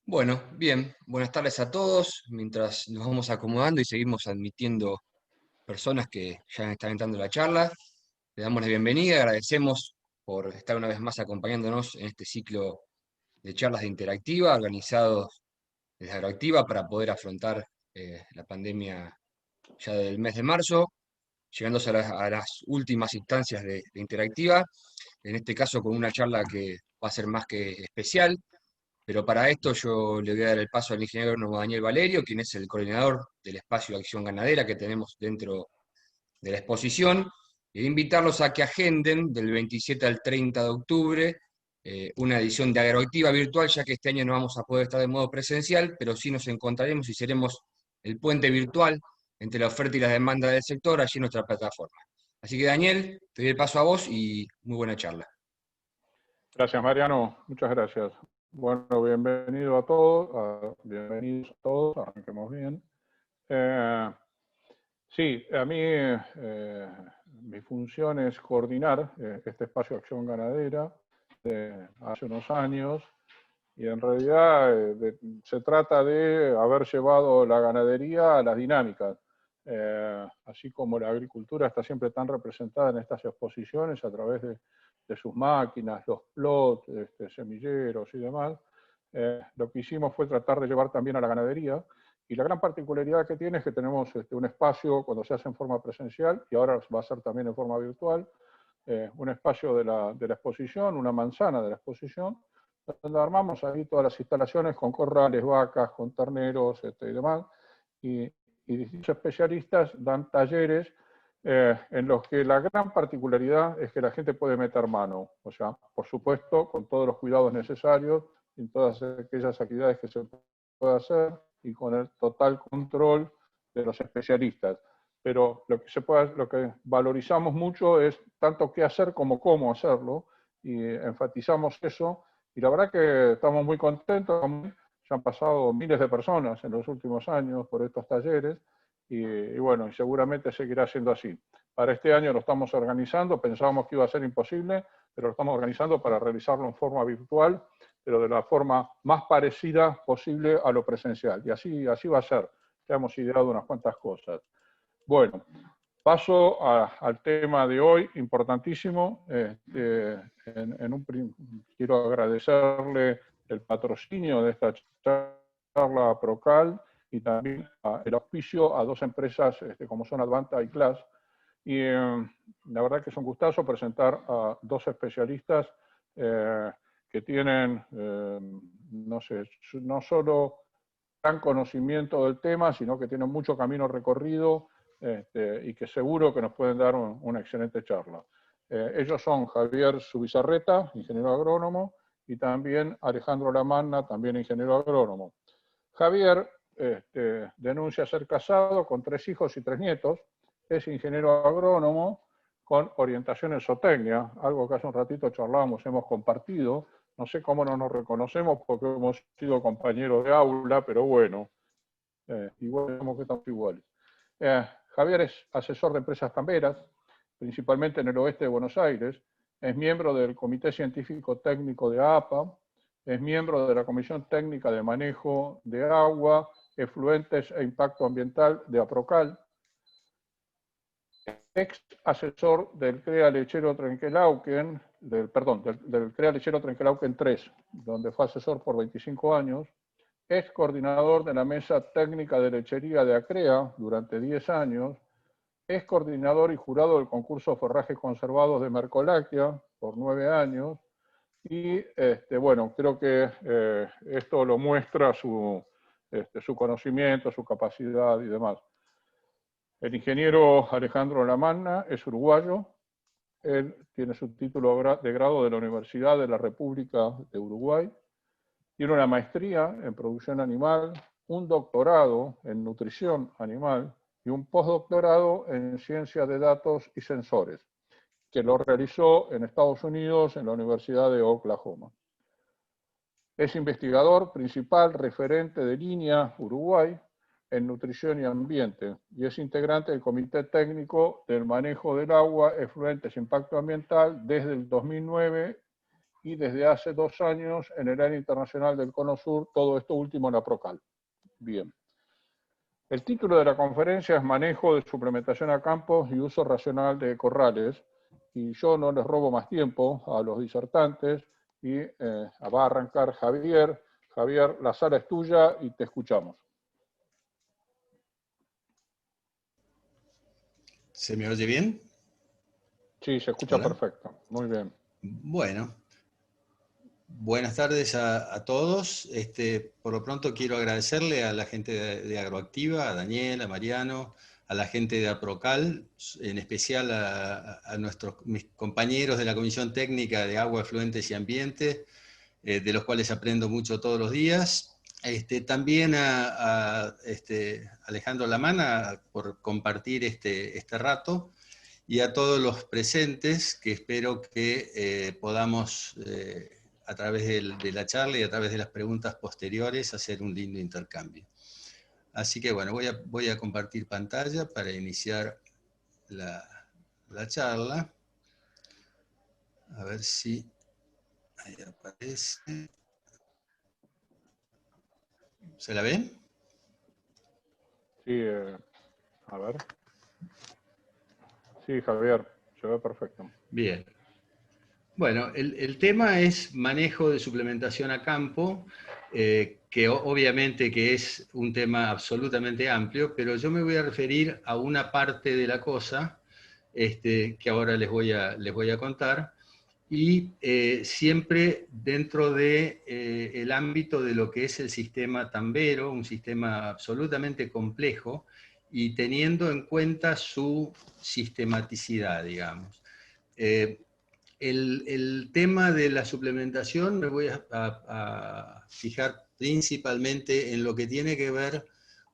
Bueno, bien, buenas tardes a todos. Mientras nos vamos acomodando y seguimos admitiendo personas que ya están entrando en la charla, le damos la bienvenida, agradecemos por estar una vez más acompañándonos en este ciclo de charlas de Interactiva, organizados desde Agroactiva para poder afrontar la pandemia ya del mes de marzo, llegándose a las últimas instancias de Interactiva, en este caso con una charla que va a ser más que especial. Pero para esto yo le voy a dar el paso al ingeniero agrónomo Daniel Valerio, quien es el coordinador del espacio de acción ganadera que tenemos dentro de la exposición, e invitarlos a que agenden del 27 al 30 de octubre una edición de Agroactiva virtual, ya que este año no vamos a poder estar de modo presencial, pero sí nos encontraremos y seremos el puente virtual entre la oferta y la demanda del sector allí en nuestra plataforma. Así que Daniel, te doy el paso a vos y muy buena charla. Gracias, Mariano. Muchas gracias. Bueno, bienvenido a todos, bienvenidos a todos, arranquemos bien. Sí, a mí mi función es coordinar este espacio de acción ganadera hace unos años y en realidad se trata de haber llevado la ganadería a las dinámicas. Así como la agricultura está siempre tan representada en estas exposiciones a través de sus máquinas, los plots, semilleros y demás, lo que hicimos fue tratar de llevar también a la ganadería, y la gran particularidad que tiene es que tenemos un espacio cuando se hace en forma presencial, y ahora va a ser también en forma virtual, un espacio de la exposición, una manzana de la exposición, donde armamos ahí todas las instalaciones con corrales, vacas, con terneros y demás, y distintos especialistas dan talleres en los que la gran particularidad es que la gente puede meter mano, o sea, por supuesto, con todos los cuidados necesarios, en todas aquellas actividades que se puede hacer, y con el total control de los especialistas. Pero lo que valorizamos mucho es tanto qué hacer como cómo hacerlo, y enfatizamos eso, y la verdad que estamos muy contentos. Ya han pasado miles de personas en los últimos años por estos talleres, y bueno, seguramente seguirá siendo así. Para este año lo estamos organizando, pensábamos que iba a ser imposible, pero lo estamos organizando para realizarlo en forma virtual, pero de la forma más parecida posible a lo presencial. Y así va a ser. Ya hemos ideado unas cuantas cosas. Bueno, paso al tema de hoy, importantísimo. Quiero agradecerle el patrocinio de esta charla a Procal y también el auspicio a dos empresas como son Advanta y Class. Y la verdad que es un gustazo presentar a dos especialistas que tienen, no sé, no solo gran conocimiento del tema, sino que tienen mucho camino recorrido, y que seguro que nos pueden dar una excelente charla. Ellos son Javier Zubizarreta, ingeniero agrónomo, y también Alejandro Lamanna, también ingeniero agrónomo. Javier denuncia ser casado con 3 hijos y 3 nietos, es ingeniero agrónomo con orientación en zootecnia, algo que hace un ratito charlábamos, hemos compartido. No sé cómo no nos reconocemos porque hemos sido compañeros de aula, pero bueno, igual somos que estamos iguales. Javier es asesor de empresas camberas, principalmente en el oeste de Buenos Aires, es miembro del Comité Científico Técnico de APA, es miembro de la Comisión Técnica de Manejo de Agua, Efluentes e Impacto Ambiental de APROCAL, ex asesor del CREA Lechero Trenquelauquen, del CREA Lechero Trenquelauquen 3, donde fue asesor por 25 años, es coordinador de la Mesa Técnica de Lechería de ACREA durante 10 años, es coordinador y jurado del concurso Forrajes Conservados de Mercoláctea por 9 años, y bueno, creo que esto lo muestra su conocimiento, su capacidad y demás. El ingeniero Alejandro Lamanna es uruguayo. Él tiene su título de grado de la Universidad de la República de Uruguay. Tiene una maestría en producción animal, un doctorado en nutrición animal y un postdoctorado en ciencia de datos y sensores, que lo realizó en Estados Unidos en la Universidad de Oklahoma. Es investigador principal referente de línea Uruguay en nutrición y ambiente, y es integrante del Comité Técnico del Manejo del Agua, Efluentes e Impacto Ambiental desde el 2009, y desde hace 2 años en el área internacional del Cono Sur, todo esto último en la Procal. Bien. El título de la conferencia es Manejo de suplementación a campos y uso racional de corrales, y yo no les robo más tiempo a los disertantes y va a arrancar Javier. Javier, la sala es tuya y te escuchamos. ¿Se me oye bien? Sí, se escucha. Hola. Perfecto. Muy bien. Bueno, buenas tardes a todos. Por lo pronto quiero agradecerle a la gente de Agroactiva, a Daniel, a Mariano, a la gente de APROCAL, en especial a mis compañeros de la Comisión Técnica de Agua, Efluentes y Ambiente, de los cuales aprendo mucho todos los días. También a Alejandro Lamana por compartir este rato, y a todos los presentes, que espero que podamos, a través de la charla y a través de las preguntas posteriores, hacer un lindo intercambio. Así que bueno, voy a compartir pantalla para iniciar la charla. A ver si ahí aparece. ¿Se la ven? Sí, a ver. Sí, Javier, se ve perfecto. Bien. Bueno, el tema es manejo de suplementación a campo, que obviamente que es un tema absolutamente amplio, pero yo me voy a referir a una parte de la cosa que ahora les voy a contar, y siempre dentro de, el ámbito de lo que es el sistema tambero, un sistema absolutamente complejo, y teniendo en cuenta su sistematicidad, digamos. El tema de la suplementación me voy a fijar principalmente en lo que tiene que ver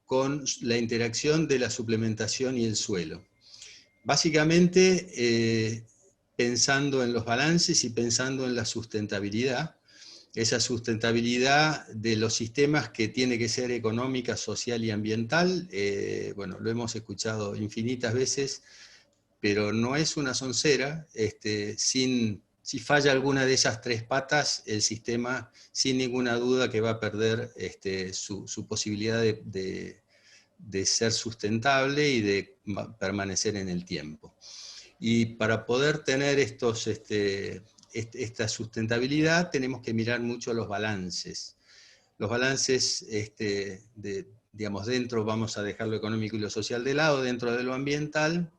con la interacción de la suplementación y el suelo. Básicamente, pensando en los balances y pensando en la sustentabilidad, esa sustentabilidad de los sistemas que tiene que ser económica, social y ambiental. Bueno, lo hemos escuchado infinitas veces, pero no es una soncera. Si falla alguna de esas tres patas, el sistema sin ninguna duda que va a perder su posibilidad de ser sustentable y de permanecer en el tiempo. Y para poder tener esta sustentabilidad tenemos que mirar mucho los balances. Los balances, digamos, dentro, vamos a dejar lo económico y lo social de lado, dentro de lo ambiental,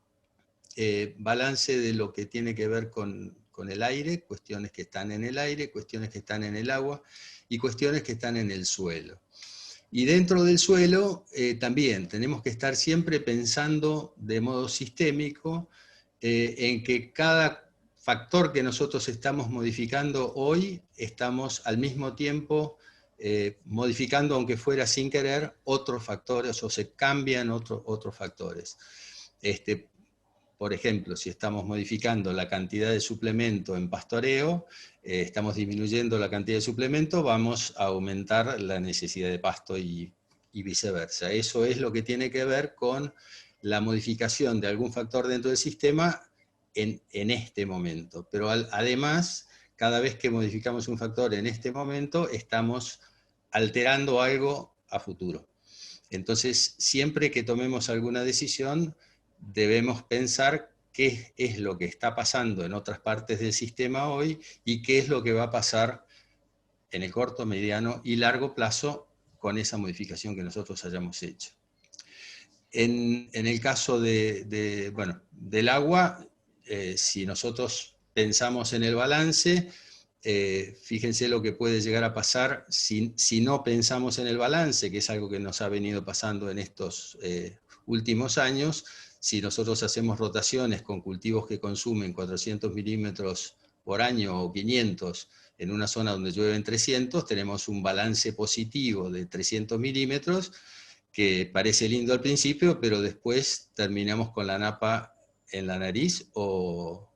balance de lo que tiene que ver con el aire, cuestiones que están en el aire, cuestiones que están en el agua y cuestiones que están en el suelo. Y dentro del suelo también tenemos que estar siempre pensando de modo sistémico en que cada factor que nosotros estamos modificando hoy, estamos al mismo tiempo modificando, aunque fuera sin querer, otros factores, o se cambian otros factores. Por ejemplo, si estamos modificando la cantidad de suplemento en pastoreo, estamos disminuyendo la cantidad de suplemento, vamos a aumentar la necesidad de pasto y viceversa. Eso es lo que tiene que ver con la modificación de algún factor dentro del sistema en este momento. Pero además, cada vez que modificamos un factor en este momento, estamos alterando algo a futuro. Entonces, siempre que tomemos alguna decisión, debemos pensar qué es lo que está pasando en otras partes del sistema hoy y qué es lo que va a pasar en el corto, mediano y largo plazo con esa modificación que nosotros hayamos hecho. En el caso del agua, si nosotros pensamos en el balance, fíjense lo que puede llegar a pasar si no pensamos en el balance, que es algo que nos ha venido pasando en estos últimos años. Si nosotros hacemos rotaciones con cultivos que consumen 400 milímetros por año o 500 en una zona donde llueven 300, tenemos un balance positivo de 300 milímetros, que parece lindo al principio, pero después terminamos con la napa en la nariz o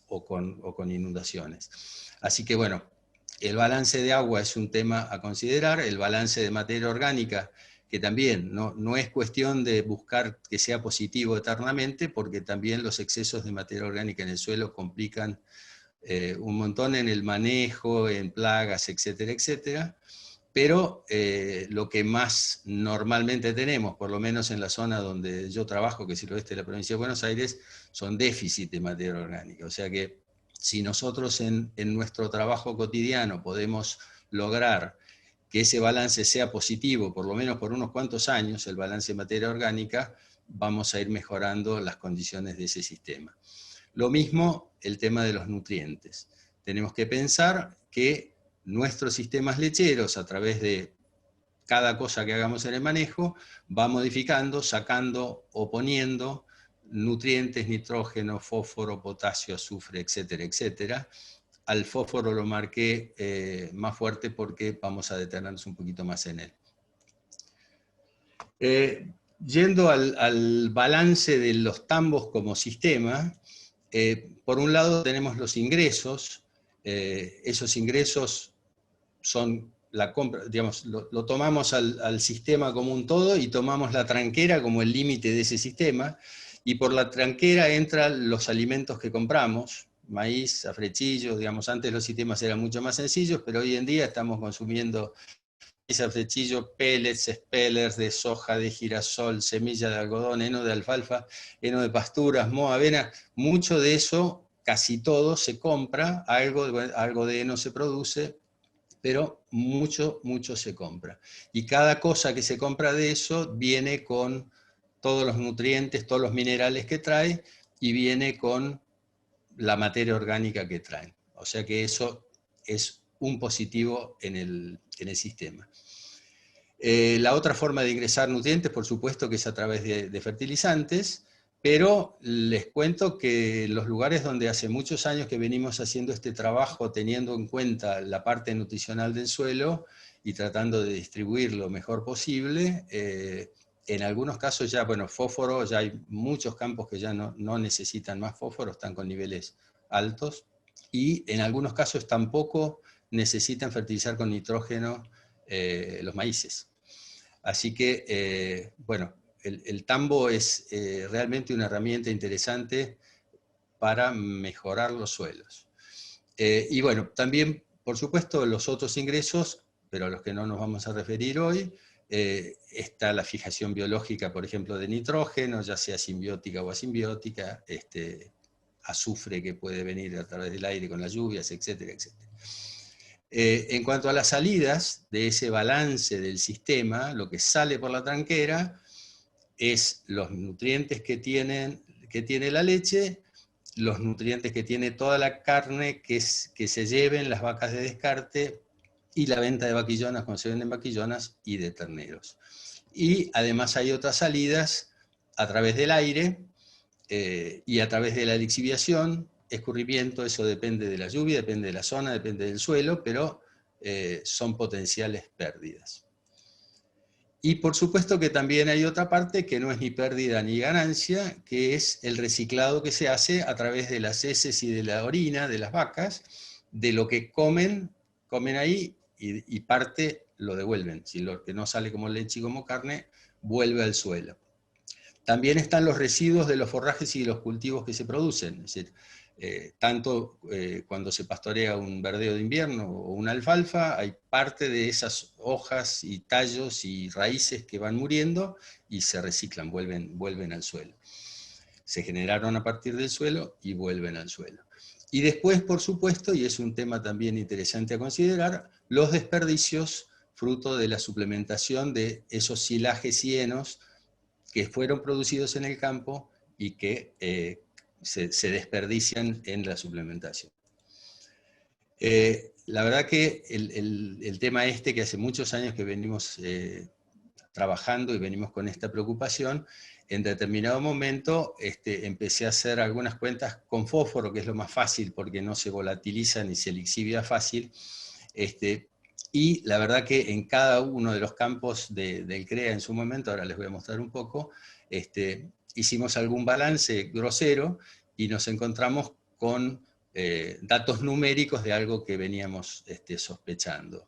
con inundaciones. Así que bueno, el balance de agua es un tema a considerar, el balance de materia orgánica, que también no es cuestión de buscar que sea positivo eternamente, porque también los excesos de materia orgánica en el suelo complican un montón en el manejo, en plagas, etcétera, etcétera. Pero lo que más normalmente tenemos, por lo menos en la zona donde yo trabajo, que es el oeste de la provincia de Buenos Aires, son déficit de materia orgánica. O sea que si nosotros en nuestro trabajo cotidiano podemos lograr que ese balance sea positivo, por lo menos por unos cuantos años, el balance de materia orgánica, vamos a ir mejorando las condiciones de ese sistema. Lo mismo el tema de los nutrientes. Tenemos que pensar que nuestros sistemas lecheros, a través de cada cosa que hagamos en el manejo, va modificando, sacando o poniendo nutrientes, nitrógeno, fósforo, potasio, azufre, etcétera, etcétera. Al fósforo lo marqué más fuerte porque vamos a detenernos un poquito más en él. Yendo al balance de los tambos como sistema, por un lado tenemos los ingresos. Esos ingresos son la compra, digamos, lo tomamos al sistema como un todo y tomamos la tranquera como el límite de ese sistema, y por la tranquera entran los alimentos que compramos, maíz, afrechillo, digamos, antes los sistemas eran mucho más sencillos, pero hoy en día estamos consumiendo maíz, afrechillo, pellets, spellers de soja, de girasol, semilla de algodón, heno de alfalfa, heno de pasturas, moho, avena, mucho de eso, casi todo se compra, algo de heno se produce, pero mucho se compra. Y cada cosa que se compra de eso viene con todos los nutrientes, todos los minerales que trae, y viene con la materia orgánica que traen. O sea que eso es un positivo en el sistema. La otra forma de ingresar nutrientes, por supuesto, que es a través de fertilizantes, pero les cuento que los lugares donde hace muchos años que venimos haciendo este trabajo, teniendo en cuenta la parte nutricional del suelo y tratando de distribuir lo mejor posible, en algunos casos ya, bueno, fósforo, ya hay muchos campos que ya no necesitan más fósforo, están con niveles altos, y en algunos casos tampoco necesitan fertilizar con nitrógeno los maíces. Así que, bueno, el tambo es realmente una herramienta interesante para mejorar los suelos. Y bueno, también, por supuesto, los otros ingresos, pero a los que no nos vamos a referir hoy, está la fijación biológica, por ejemplo, de nitrógeno, ya sea simbiótica o asimbiótica, azufre que puede venir a través del aire con las lluvias, etcétera, etcétera. En cuanto a las salidas de ese balance del sistema, lo que sale por la tranquera es los nutrientes que tiene la leche, los nutrientes que tiene toda la carne que se lleven las vacas de descarte, y la venta de vaquillonas cuando se venden vaquillonas, y de terneros. Y además hay otras salidas a través del aire y a través de la lixiviación, escurrimiento, eso depende de la lluvia, depende de la zona, depende del suelo, pero son potenciales pérdidas. Y por supuesto que también hay otra parte que no es ni pérdida ni ganancia, que es el reciclado que se hace a través de las heces y de la orina de las vacas, de lo que comen ahí, y parte lo devuelven. Si lo que no sale como leche y como carne, vuelve al suelo. También están los residuos de los forrajes y de los cultivos que se producen, es decir, tanto cuando se pastorea un verdeo de invierno o una alfalfa, hay parte de esas hojas y tallos y raíces que van muriendo y se reciclan, vuelven al suelo. Se generaron a partir del suelo y vuelven al suelo. Y después, por supuesto, y es un tema también interesante a considerar, los desperdicios fruto de la suplementación de esos silajes y henos que fueron producidos en el campo y que se desperdician en la suplementación. La verdad que el tema que hace muchos años que venimos trabajando y venimos con esta preocupación, en determinado momento empecé a hacer algunas cuentas con fósforo, que es lo más fácil porque no se volatiliza ni se lixivia fácil, y la verdad que en cada uno de los campos del CREA en su momento, ahora les voy a mostrar un poco, hicimos algún balance grosero y nos encontramos con datos numéricos de algo que veníamos sospechando.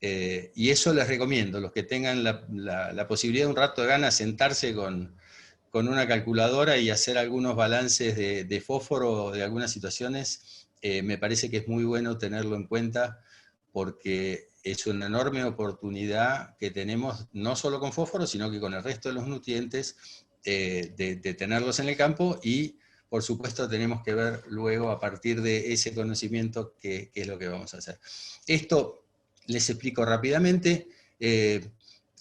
Y eso les recomiendo, los que tengan la posibilidad de un rato de ganas, sentarse con una calculadora y hacer algunos balances de fósforo de algunas situaciones, me parece que es muy bueno tenerlo en cuenta porque es una enorme oportunidad que tenemos, no solo con fósforo, sino que con el resto de los nutrientes, de tenerlos en el campo, y por supuesto tenemos que ver luego a partir de ese conocimiento qué es lo que vamos a hacer. Esto les explico rápidamente.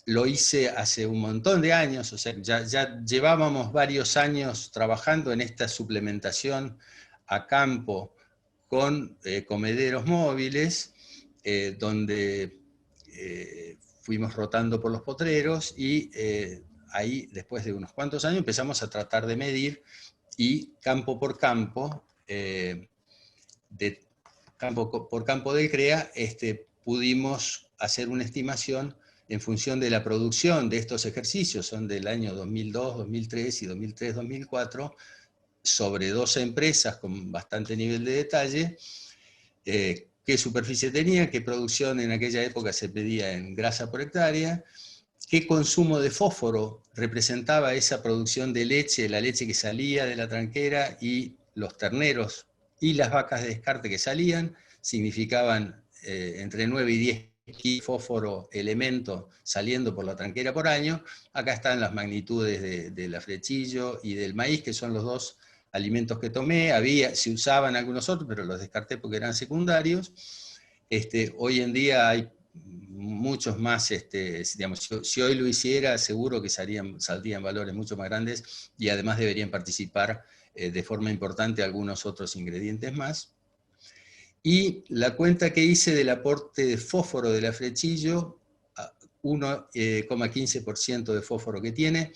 Lo hice hace un montón de años, o sea, ya llevábamos varios años trabajando en esta suplementación a campo con comederos móviles, donde fuimos rotando por los potreros, y ahí, después de unos cuantos años, empezamos a tratar de medir, y campo por campo, del CREA, pudimos hacer una estimación en función de la producción de estos ejercicios, son del año 2002, 2003 y 2003-2004, sobre 12 empresas con bastante nivel de detalle, qué superficie tenía, qué producción en aquella época se pedía en grasa por hectárea, qué consumo de fósforo representaba esa producción de leche, la leche que salía de la tranquera, y los terneros y las vacas de descarte que salían, significaban entre 9 y 10 kilos de fósforo elemento saliendo por la tranquera por año. Acá están las magnitudes del afrechillo y del maíz, que son los dos alimentos que tomé. Se usaban algunos otros, pero los descarté porque eran secundarios. Hoy en día hay muchos más, digamos, si hoy lo hiciera, seguro que saldrían valores mucho más grandes, y además deberían participar de forma importante algunos otros ingredientes más. Y la cuenta que hice del aporte de fósforo del afrechillo, 1,15% de fósforo que tiene,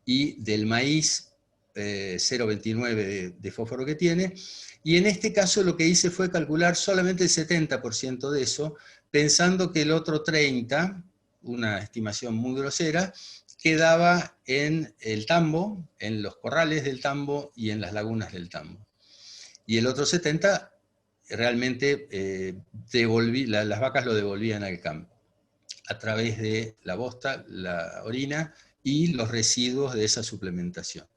y del maíz 0,29 de fósforo que tiene, y en este caso lo que hice fue calcular solamente el 70% de eso, pensando que el otro 30%, una estimación muy grosera, quedaba en el tambo, en los corrales del tambo y en las lagunas del tambo. Y el otro 70% realmente las vacas lo devolvían al campo, a través de la bosta, la orina y los residuos de esa suplementación.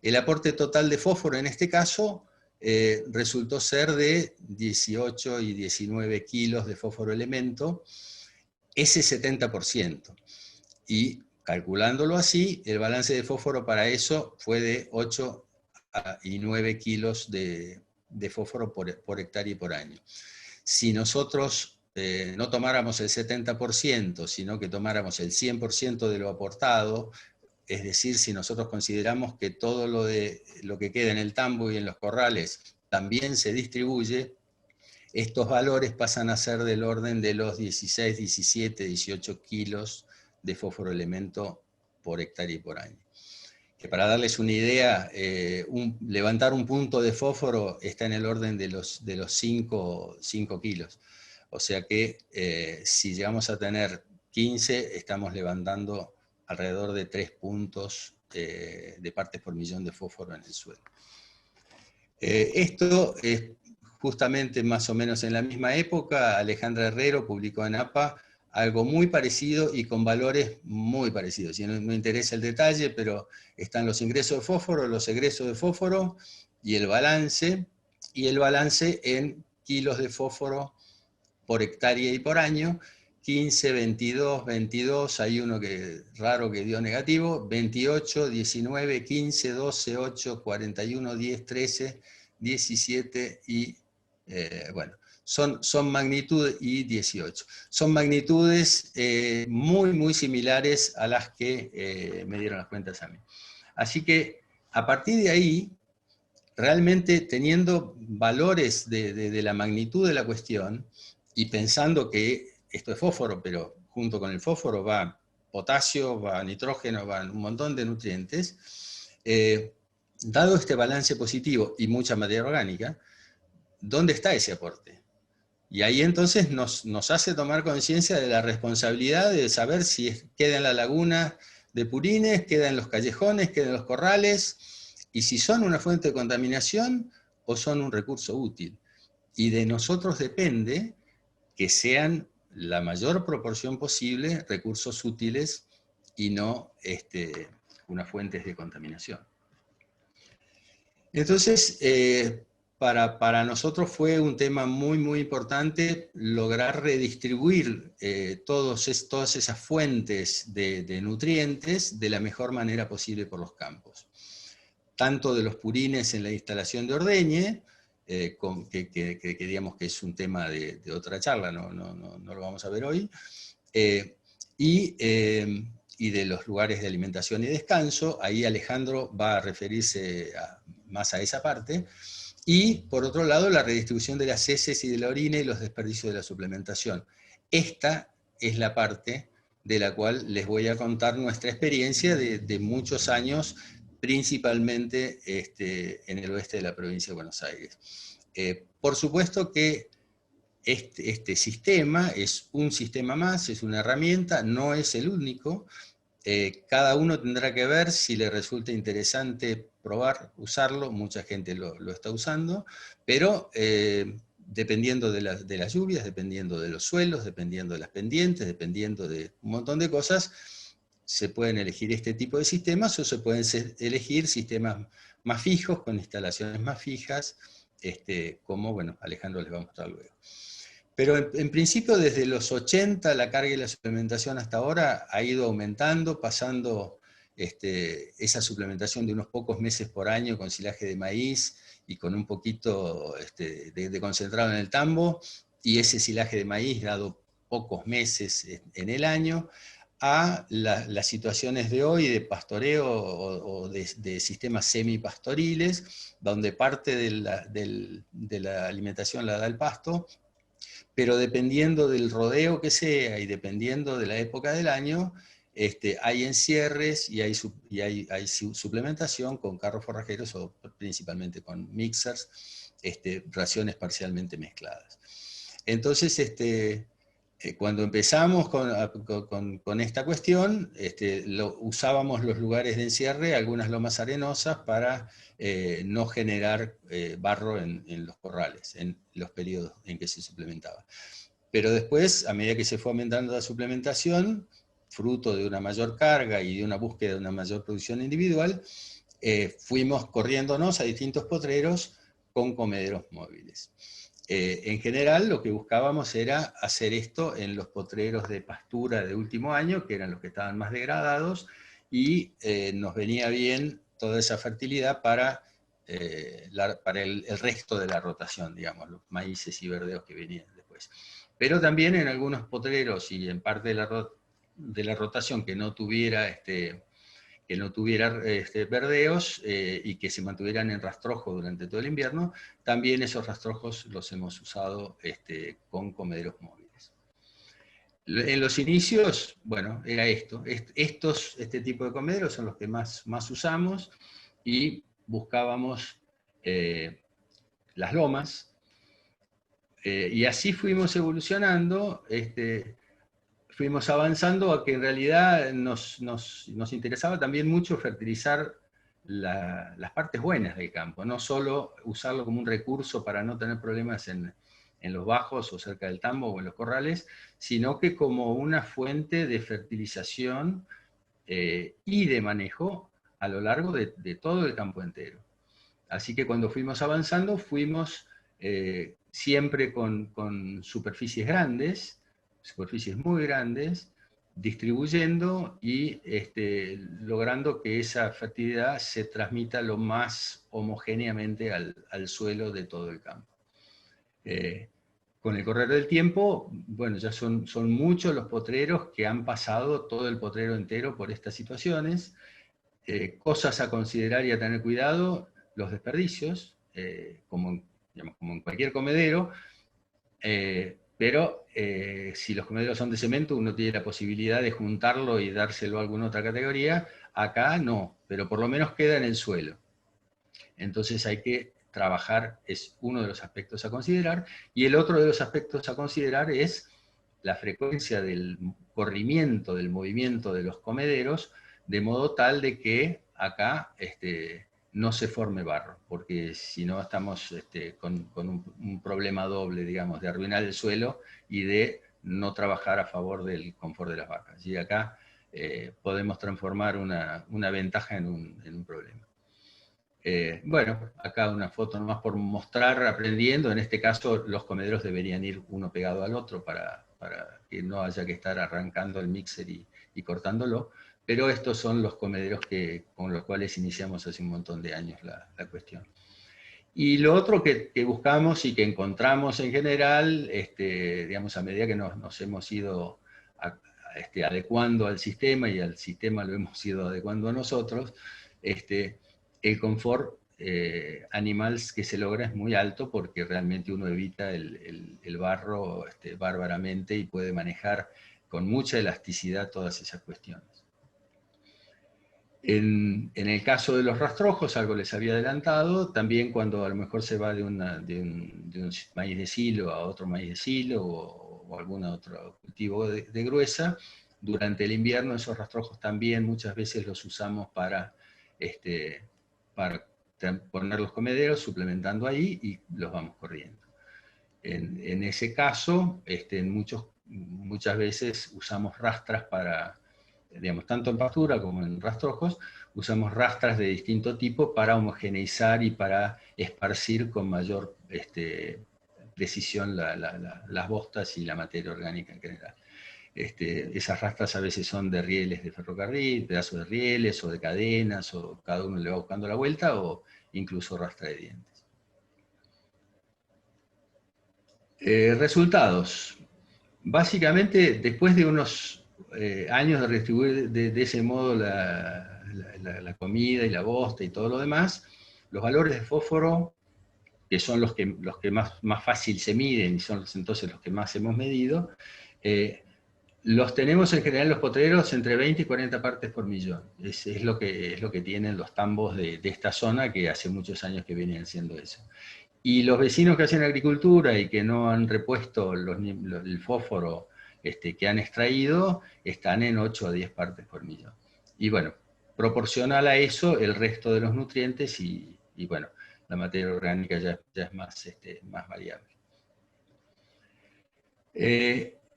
El aporte total de fósforo en este caso resultó ser de 18 y 19 kilos de fósforo elemento, ese 70%. Y calculándolo así, el balance de fósforo para eso fue de 8 y 9 kilos de fósforo por hectárea y por año. Si nosotros no tomáramos el 70%, sino que tomáramos el 100% de lo aportado, es decir, si nosotros consideramos que todo lo que queda en el tambo y en los corrales también se distribuye, estos valores pasan a ser del orden de los 16, 17, 18 kilos de fósforo elemento por hectárea y por año. Que para darles una idea, levantar un punto de fósforo está en el orden de los 5 kilos. O sea que si llegamos a tener 15, estamos levantando alrededor de 3 puntos de partes por millón de fósforo en el suelo. Esto es justamente más o menos en la misma época. Alejandra Herrero publicó en APA algo muy parecido y con valores muy parecidos. Y no me interesa el detalle, pero están los ingresos de fósforo, los egresos de fósforo y el balance en kilos de fósforo por hectárea y por año. 15, 22, 22, hay uno raro que dio negativo, 28, 19, 15, 12, 8, 41, 10, 13, 17 y, bueno, son magnitudes, y 18. Son magnitudes muy, muy similares a las que me dieron las cuentas a mí. Así que, a partir de ahí, realmente teniendo valores de la magnitud de la cuestión, y pensando que esto es fósforo, pero junto con el fósforo va potasio, va nitrógeno, van un montón de nutrientes, dado este balance positivo y mucha materia orgánica, ¿dónde está ese aporte? Y ahí entonces nos hace tomar conciencia de la responsabilidad de saber si queda en la laguna de purines, queda en los callejones, queda en los corrales, y si son una fuente de contaminación o son un recurso útil. Y de nosotros depende que sean la mayor proporción posible recursos útiles y no unas fuentes de contaminación. Entonces, para nosotros fue un tema muy, muy importante lograr redistribuir todas esas fuentes de nutrientes de la mejor manera posible por los campos. Tanto de los purines en la instalación de ordeñe, que digamos que es un tema de otra charla, no lo vamos a ver hoy, y de los lugares de alimentación y descanso. Ahí Alejandro va a referirse más a esa parte. Y, por otro lado, la redistribución de las heces y de la orina y los desperdicios de la suplementación. Esta es la parte de la cual les voy a contar nuestra experiencia de muchos años, principalmente en el oeste de la provincia de Buenos Aires. Por supuesto que este sistema es un sistema más, es una herramienta, no es el único. Cada uno tendrá que ver si le resulta interesante probar, usarlo, mucha gente lo está usando, pero dependiendo de las lluvias, dependiendo de los suelos, dependiendo de las pendientes, dependiendo de un montón de cosas, se pueden elegir este tipo de sistemas o se pueden elegir sistemas más fijos, con instalaciones más fijas, como, bueno, Alejandro les va a mostrar luego. Pero en principio desde los 80 la carga y la suplementación hasta ahora ha ido aumentando, pasando esa suplementación de unos pocos meses por año con silaje de maíz y con un poquito de concentrado en el tambo, y ese silaje de maíz dado pocos meses en el año, a las situaciones de hoy de pastoreo o de sistemas semipastoriles, donde parte de la alimentación la da el pasto, pero dependiendo del rodeo que sea y dependiendo de la época del año, hay encierres y hay suplementación con carros forrajeros o principalmente con mixers, raciones parcialmente mezcladas. Entonces, cuando empezamos con esta cuestión, usábamos los lugares de encierre, algunas lomas arenosas, para no generar barro en los corrales, en los periodos en que se suplementaba. Pero después, a medida que se fue aumentando la suplementación, fruto de una mayor carga y de una búsqueda de una mayor producción individual, fuimos corriéndonos a distintos potreros con comederos móviles. En general, lo que buscábamos era hacer esto en los potreros de pastura de último año, que eran los que estaban más degradados, y nos venía bien toda esa fertilidad para el resto de la rotación, digamos, los maíces y verdeos que venían después. Pero también en algunos potreros y en parte de la rotación que no tuviera verdeos y que se mantuvieran en rastrojo durante todo el invierno, también esos rastrojos los hemos usado con comederos móviles. En los inicios, bueno, era esto. Este tipo de comederos son los que más usamos, y buscábamos las lomas, y así fuimos evolucionando, fuimos avanzando a que en realidad nos interesaba también mucho fertilizar las partes buenas del campo, no solo usarlo como un recurso para no tener problemas en los bajos o cerca del tambo o en los corrales, sino que como una fuente de fertilización y de manejo a lo largo de todo el campo entero. Así que cuando fuimos avanzando, fuimos siempre con superficies grandes, superficies muy grandes, distribuyendo y logrando que esa fertilidad se transmita lo más homogéneamente al suelo de todo el campo. Con el correr del tiempo, bueno, ya son muchos los potreros que han pasado todo el potrero entero por estas situaciones. Cosas a considerar y a tener cuidado: los desperdicios, como en cualquier comedero, pero si los comederos son de cemento, uno tiene la posibilidad de juntarlo y dárselo a alguna otra categoría. Acá no, pero por lo menos queda en el suelo. Entonces hay que trabajar, es uno de los aspectos a considerar, y el otro de los aspectos a considerar es la frecuencia del corrimiento, del movimiento de los comederos, de modo tal de que acá no se forme barro, porque si no estamos con un problema doble, digamos, de arruinar el suelo y de no trabajar a favor del confort de las vacas. Y acá podemos transformar una ventaja en un problema. Bueno, acá una foto nomás por mostrar, aprendiendo. En este caso, los comederos deberían ir uno pegado al otro para que no haya que estar arrancando el mixer y cortándolo. Pero estos son los comederos con los cuales iniciamos hace un montón de años la cuestión. Y lo otro que buscamos y que encontramos en general, digamos, a medida que nos hemos ido adecuando al sistema, y al sistema lo hemos ido adecuando a nosotros, el confort animal que se logra es muy alto, porque realmente uno evita el barro bárbaramente y puede manejar con mucha elasticidad todas esas cuestiones. En el caso de los rastrojos, algo les había adelantado, también cuando a lo mejor se va de un maíz de silo a otro maíz de silo o algún otro cultivo de gruesa, durante el invierno esos rastrojos también muchas veces los usamos para poner los comederos, suplementando ahí, y los vamos corriendo. En ese caso, muchas veces usamos rastras para, digamos, tanto en pastura como en rastrojos, usamos rastras de distinto tipo para homogeneizar y para esparcir con mayor precisión las bostas y la materia orgánica en general. Esas rastras a veces son de rieles de ferrocarril, pedazos de rieles o de cadenas, o cada uno le va buscando la vuelta, o incluso rastra de dientes. Resultados. Básicamente, después de unos años de redistribuir de ese modo la comida y la bosta y todo lo demás, los valores de fósforo, que son los que más fácil se miden y son entonces los que más hemos medido, los tenemos en general en los potreros entre 20 y 40 partes por millón. Es lo que tienen los tambos de esta zona, que hace muchos años que vienen haciendo eso. Y los vecinos que hacen agricultura y que no han repuesto el fósforo que han extraído, están en 8 a 10 partes por millón. Y bueno, proporcional a eso el resto de los nutrientes, y bueno, la materia orgánica ya es más variable.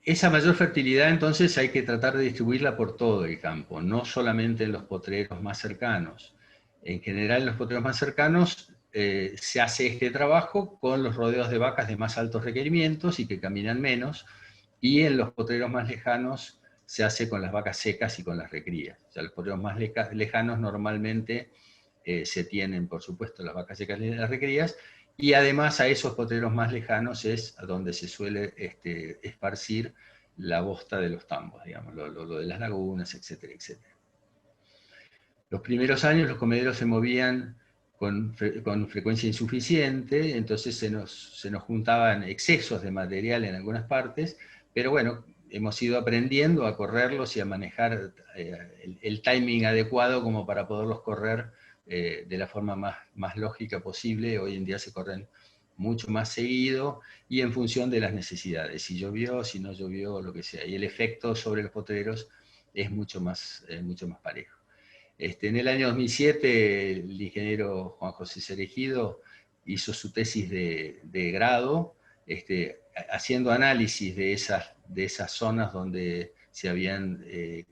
Esa mayor fertilidad entonces hay que tratar de distribuirla por todo el campo, no solamente en los potreros más cercanos. En general, en los potreros más cercanos se hace este trabajo con los rodeos de vacas de más altos requerimientos y que caminan menos, y en los potreros más lejanos se hace con las vacas secas y con las recrías. O sea, los potreros más lejanos normalmente se tienen, por supuesto, las vacas secas y las recrías, y además a esos potreros más lejanos es a donde se suele esparcir la bosta de los tambos, digamos, lo de las lagunas, etcétera, etcétera. Los primeros años los comederos se movían con frecuencia insuficiente, entonces se nos juntaban excesos de material en algunas partes, pero bueno, hemos ido aprendiendo a correrlos y a manejar el timing adecuado como para poderlos correr de la forma más lógica posible. Hoy en día se corren mucho más seguido y en función de las necesidades, si llovió, si no llovió, lo que sea, y el efecto sobre los potreros es mucho más parejo. En el año 2007 el ingeniero Juan José Cerejido hizo su tesis de grado, haciendo análisis de esas zonas donde se habían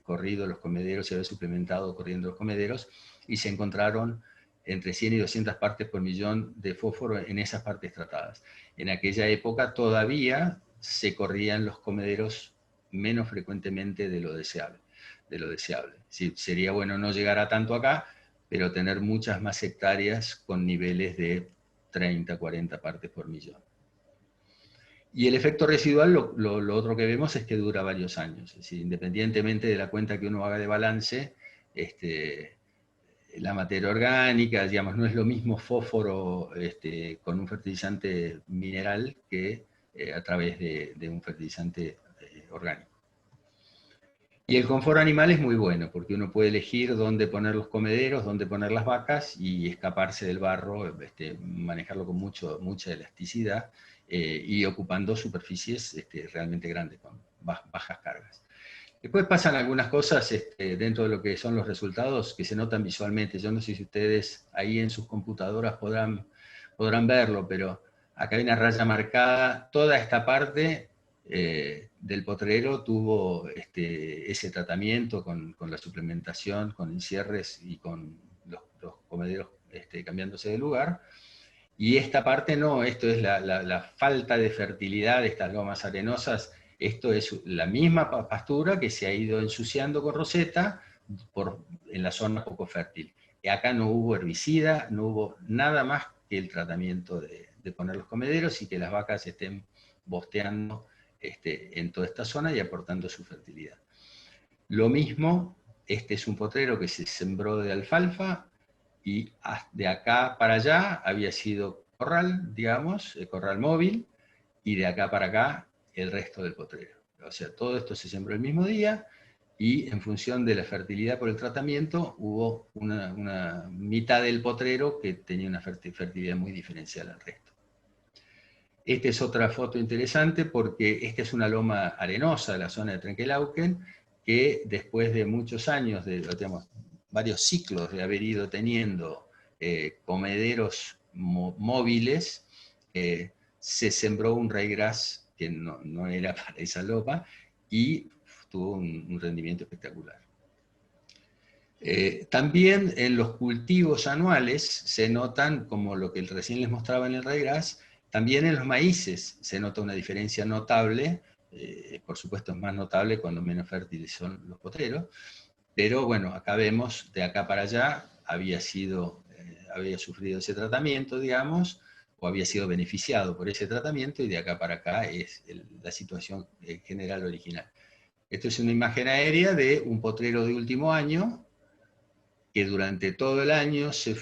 corrido los comederos, se había suplementado corriendo los comederos, y se encontraron entre 100 y 200 partes por millón de fósforo en esas partes tratadas. En aquella época todavía se corrían los comederos menos frecuentemente de lo deseable. Sí, sería bueno no llegar a tanto acá, pero tener muchas más hectáreas con niveles de 30, 40 partes por millón. Y el efecto residual, lo otro que vemos es que dura varios años. Es decir, independientemente de la cuenta que uno haga de balance, la materia orgánica, digamos, no es lo mismo fósforo con un fertilizante mineral que a través de un fertilizante orgánico. Y el confort animal es muy bueno, porque uno puede elegir dónde poner los comederos, dónde poner las vacas, y escaparse del barro, manejarlo con mucha elasticidad, y ocupando superficies realmente grandes, con bajas cargas. Después pasan algunas cosas dentro de lo que son los resultados que se notan visualmente. Yo no sé si ustedes ahí en sus computadoras podrán verlo, pero acá hay una raya marcada. Toda esta parte del potrero tuvo ese tratamiento con la suplementación, con encierres y con los comederos cambiándose de lugar. Y esta parte no, esto es la falta de fertilidad de estas lomas arenosas. Esto es la misma pastura que se ha ido ensuciando con roseta en la zona poco fértil. Y acá no hubo herbicida, no hubo nada más que el tratamiento de poner los comederos y que las vacas estén bosteando en toda esta zona y aportando su fertilidad. Lo mismo, este es un potrero que se sembró de alfalfa, y de acá para allá había sido corral, digamos, corral móvil, y de acá para acá el resto del potrero. O sea, todo esto se sembró el mismo día, y en función de la fertilidad por el tratamiento, hubo una mitad del potrero que tenía una fertilidad muy diferencial al resto. Esta es otra foto interesante porque esta es una loma arenosa de la zona de Trenquelauquen, que después de muchos años, digamos, varios ciclos de haber ido teniendo comederos móviles, se sembró un ryegrass que no era para esa loma y tuvo un rendimiento espectacular. También en los cultivos anuales se notan, como lo que recién les mostraba en el ryegrass, también en los maíces se nota una diferencia notable. Por supuesto es más notable cuando menos fértiles son los potreros, pero bueno, acá vemos, de acá para allá, había sufrido ese tratamiento, digamos, o había sido beneficiado por ese tratamiento, y de acá para acá es la situación general original. Esto es una imagen aérea de un potrero de último año, que durante todo el año se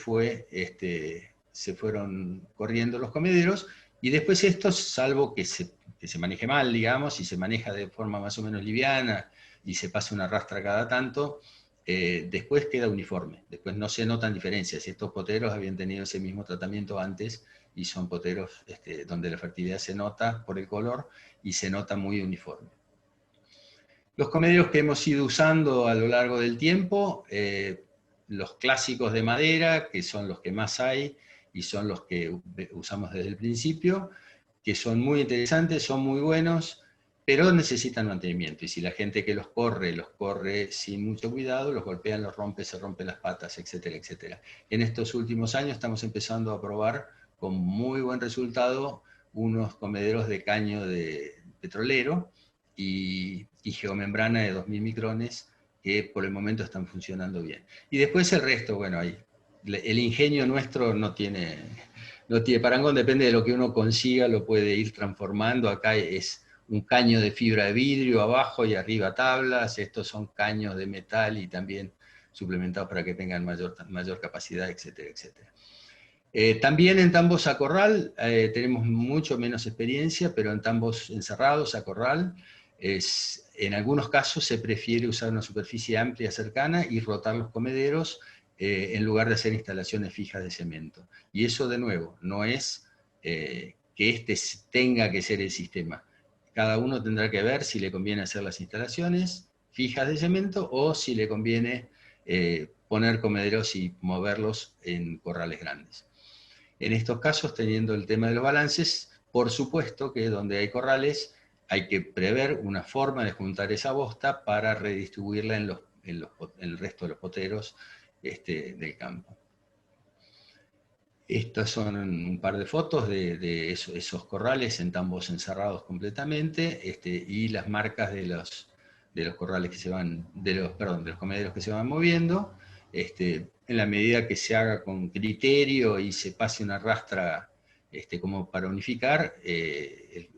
fueron corriendo los comederos, y después esto, salvo que se maneje mal, digamos, y se maneja de forma más o menos liviana, y se pasa una rastra cada tanto, después queda uniforme, después no se notan diferencias. Estos poteros habían tenido ese mismo tratamiento antes, y son poteros donde la fertilidad se nota por el color, y se nota muy uniforme. Los comederos que hemos ido usando a lo largo del tiempo, los clásicos de madera, que son los que más hay, y son los que usamos desde el principio, que son muy interesantes, son muy buenos, pero necesitan mantenimiento, y si la gente que los corre sin mucho cuidado, los golpean, los rompe, se rompen las patas, etcétera, etcétera. En estos últimos años estamos empezando a probar con muy buen resultado unos comederos de caño de petrolero y geomembrana de 2000 micrones, que por el momento están funcionando bien. Y después el resto, bueno, ahí el ingenio nuestro no tiene parangón, depende de lo que uno consiga, lo puede ir transformando. Acá es un caño de fibra de vidrio abajo y arriba tablas, estos son caños de metal y también suplementados para que tengan mayor capacidad, etcétera, etcétera. También en tambos a corral tenemos mucho menos experiencia, pero en tambos encerrados a corral, en algunos casos se prefiere usar una superficie amplia cercana y rotar los comederos en lugar de hacer instalaciones fijas de cemento. Y eso, de nuevo, no es que este tenga que ser el sistema. Cada uno tendrá que ver si le conviene hacer las instalaciones fijas de cemento o si le conviene poner comederos y moverlos en corrales grandes. En estos casos, teniendo el tema de los balances, por supuesto que donde hay corrales hay que prever una forma de juntar esa bosta para redistribuirla en el resto de los poteros del campo. Estas son un par de fotos de esos corrales en tambos encerrados completamente, y las marcas de los corrales que se van, de los comederos que se van moviendo, en la medida que se haga con criterio y se pase una rastra como para unificar,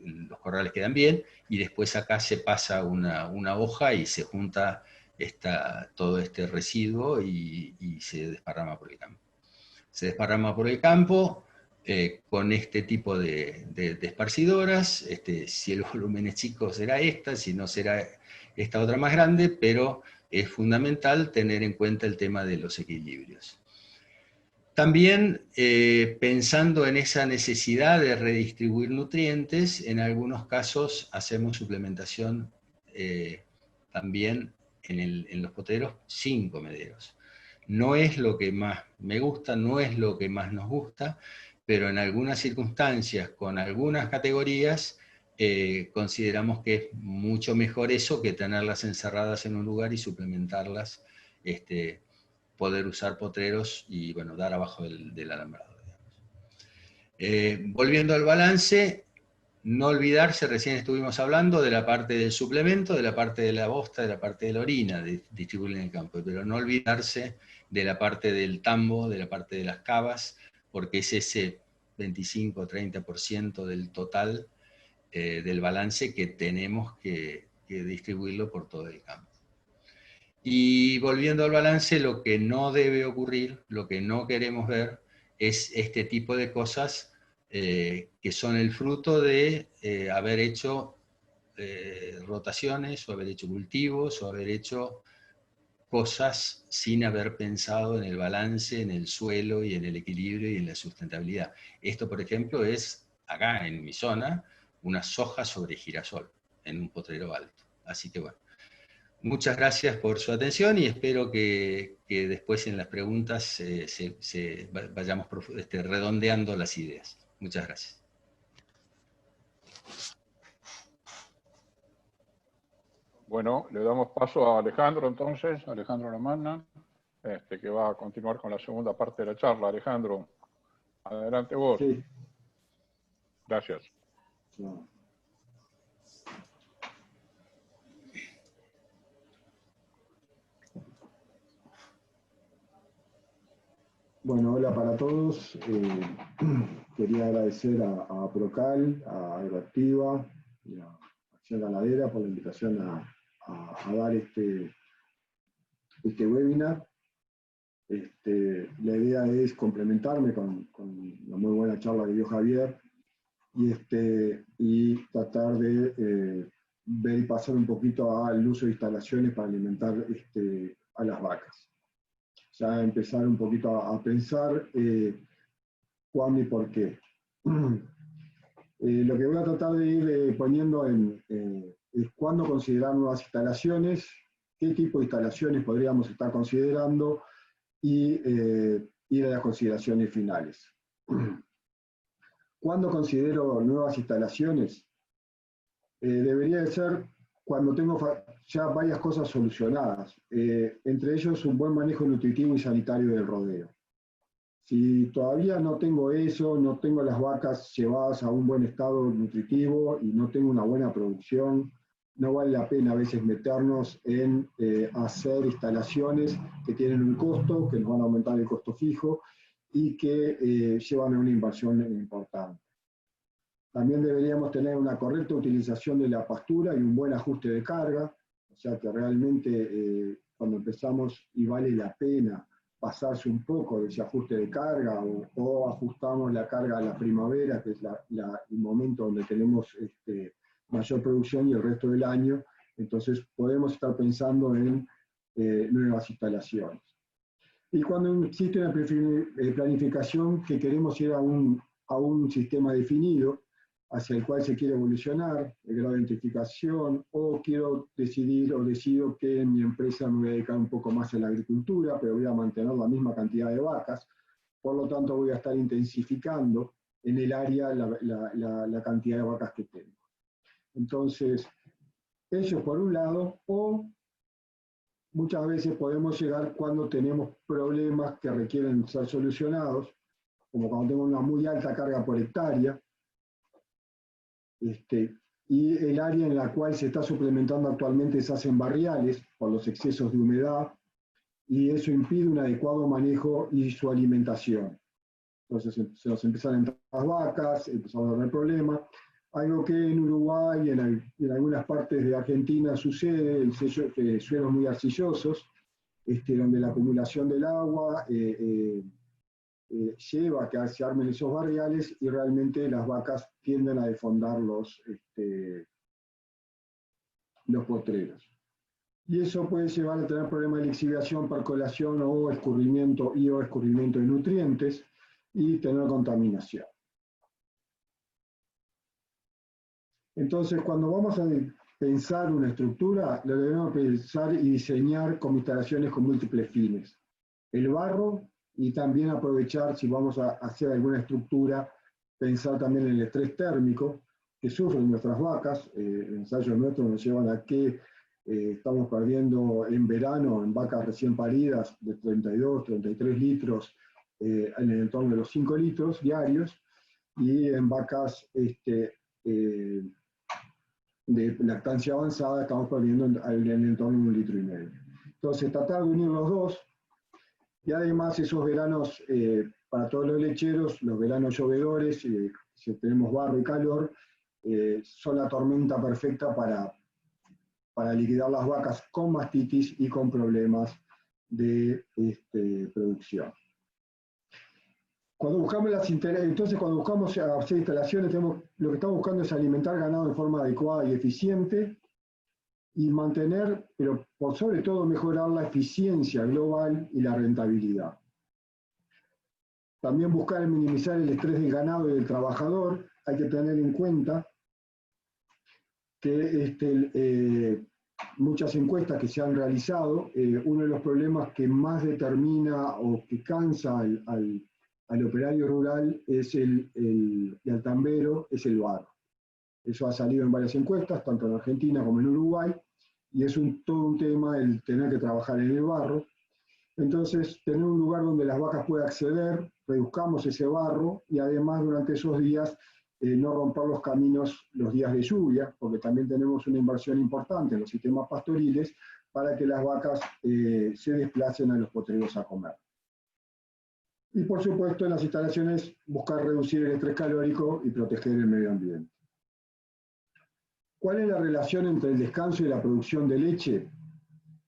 los corrales quedan bien, y después acá se pasa una hoja y se junta todo este residuo y se desparrama por el campo. Se desparrama por el campo con este tipo de esparcidoras. Si el volumen es chico será esta, si no será esta otra más grande, pero es fundamental tener en cuenta el tema de los equilibrios. También pensando en esa necesidad de redistribuir nutrientes, en algunos casos hacemos suplementación también en los poteros sin comederos. No es lo que más me gusta, no es lo que más nos gusta, pero en algunas circunstancias, con algunas categorías, consideramos que es mucho mejor eso que tenerlas encerradas en un lugar y suplementarlas poder usar potreros y bueno, dar abajo del alambrado. Volviendo al balance, no olvidarse, recién estuvimos hablando de la parte del suplemento, de la parte de la bosta, de la parte de la orina, de distribuir en el campo, pero no olvidarse de la parte del tambo, de la parte de las cavas, porque es ese 25-30% del total del balance que tenemos que distribuirlo por todo el campo. Y volviendo al balance, lo que no debe ocurrir, lo que no queremos ver, es este tipo de cosas que son el fruto de haber hecho rotaciones, o haber hecho cultivos, o haber hecho cosas sin haber pensado en el balance, en el suelo y en el equilibrio y en la sustentabilidad. Esto, por ejemplo, es acá en mi zona, una soja sobre girasol, en un potrero alto. Así que bueno, muchas gracias por su atención y espero que después en las preguntas vayamos redondeando las ideas. Muchas gracias. Bueno, le damos paso a Alejandro entonces, Alejandro Lamanna, que va a continuar con la segunda parte de la charla. Alejandro, adelante vos. Sí. Gracias. No. Bueno, hola para todos. Quería agradecer a Procal, a Agroactiva y a Acción Ganadera por la invitación a dar este webinar. La idea es complementarme con la muy buena charla que dio Javier y tratar de ver y pasar un poquito al uso de instalaciones para alimentar a las vacas. Ya empezar un poquito a pensar cuándo y por qué. Lo que voy a tratar de ir poniendo es cuándo considerar nuevas instalaciones, qué tipo de instalaciones podríamos estar considerando y ir a las consideraciones finales. ¿Cuándo considero nuevas instalaciones? Debería de ser cuando tengo ya varias cosas solucionadas, entre ellos un buen manejo nutritivo y sanitario del rodeo. Si todavía no tengo eso, no tengo las vacas llevadas a un buen estado nutritivo y no tengo una buena producción, no vale la pena a veces meternos en hacer instalaciones que tienen un costo, que nos van a aumentar el costo fijo y que llevan a una inversión importante. También deberíamos tener una correcta utilización de la pastura y un buen ajuste de carga, o sea que realmente cuando empezamos y vale la pena pasarse un poco de ese ajuste de carga o ajustamos la carga a la primavera, que es el momento donde tenemos mayor producción y el resto del año, entonces podemos estar pensando en nuevas instalaciones. Y cuando existe una planificación que queremos ir a un sistema definido, hacia el cual se quiere evolucionar, el grado de identificación, o quiero decidir o decido que en mi empresa me voy a dedicar un poco más a la agricultura, pero voy a mantener la misma cantidad de vacas, por lo tanto voy a estar intensificando en el área la cantidad de vacas que tengo. Entonces, eso por un lado, o muchas veces podemos llegar cuando tenemos problemas que requieren ser solucionados, como cuando tengo una muy alta carga por hectárea, y el área en la cual se está suplementando actualmente se hacen barriales por los excesos de humedad, y eso impide un adecuado manejo y su alimentación. Entonces se nos empiezan a entrar las vacas, empezamos a tener problemas. Algo que en Uruguay y en algunas partes de Argentina sucede, suelos muy arcillosos, donde la acumulación del agua lleva a que se armen esos barriales y realmente las vacas tienden a desfondar los potreros. Y eso puede llevar a tener problemas de lixiviación, percolación o escurrimiento de nutrientes y tener contaminación. Entonces, cuando vamos a pensar una estructura, lo debemos pensar y diseñar con instalaciones con múltiples fines. El barro, y también aprovechar, si vamos a hacer alguna estructura, pensar también en el estrés térmico que sufren nuestras vacas. Ensayos nuestros nos llevan a que Estamos perdiendo en verano, en vacas recién paridas, de 32, 33 litros, en el entorno de los 5 litros diarios, y en vacas de lactancia avanzada estamos perdiendo en el entorno de 1,5 litros. Entonces, tratar de unir los dos, y además esos veranos, para todos los lecheros, los veranos llovedores, si tenemos barro y calor, son la tormenta perfecta para liquidar las vacas con mastitis y con problemas de producción. Cuando buscamos cuando buscamos hacer instalaciones, lo que estamos buscando es alimentar ganado de forma adecuada y eficiente, y mantener, pero por sobre todo mejorar la eficiencia global y la rentabilidad. También buscar minimizar el estrés del ganado y del trabajador. Hay que tener en cuenta que muchas encuestas que se han realizado, uno de los problemas que más determina o que cansa al operario rural y al tambero es el barro. Eso ha salido en varias encuestas, tanto en Argentina como en Uruguay, y es todo un tema el tener que trabajar en el barro. Entonces, tener un lugar donde las vacas puedan acceder, reduzcamos ese barro, y además durante esos días no romper los caminos los días de lluvia, porque también tenemos una inversión importante en los sistemas pastoriles para que las vacas se desplacen a los potreros a comer. Y por supuesto, en las instalaciones buscar reducir el estrés calórico y proteger el medio ambiente. ¿Cuál es la relación entre el descanso y la producción de leche?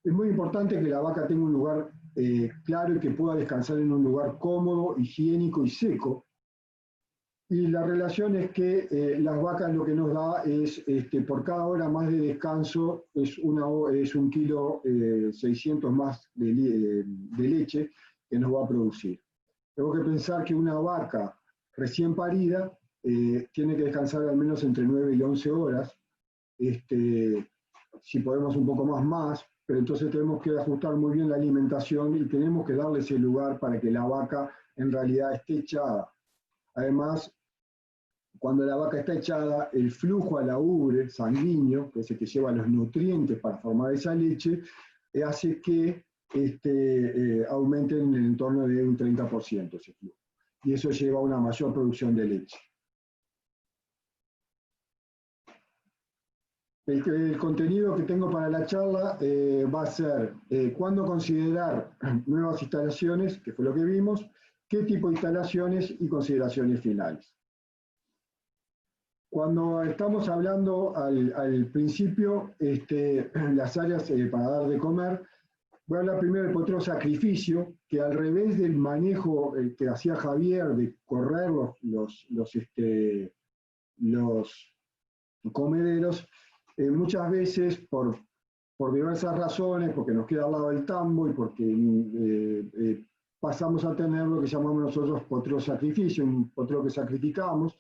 Es muy importante que la vaca tenga un lugar claro y que pueda descansar en un lugar cómodo, higiénico y seco. Y la relación es que las vacas lo que nos da es, por cada hora más de descanso, es 1,6 kg más de leche que nos va a producir. Tengo que pensar que una vaca recién parida tiene que descansar al menos entre 9 y 11 horas, si podemos un poco más, pero entonces tenemos que ajustar muy bien la alimentación y tenemos que darle ese lugar para que la vaca en realidad esté echada. Además, cuando la vaca está echada, el flujo a la ubre sanguíneo, que es el que lleva los nutrientes para formar esa leche, hace que aumente en el entorno de un 30% ese flujo. Y eso lleva a una mayor producción de leche. El contenido que tengo para la charla va a ser cuándo considerar nuevas instalaciones, que fue lo que vimos, qué tipo de instalaciones y consideraciones finales. Cuando estamos hablando al principio, las áreas para dar de comer, voy a hablar primero del potrero sacrificio, que al revés del manejo que hacía Javier de correr los comederos, muchas veces por diversas razones, porque nos queda al lado del tambo y porque pasamos a tener lo que llamamos nosotros potrero sacrificio, un potrero que sacrificamos,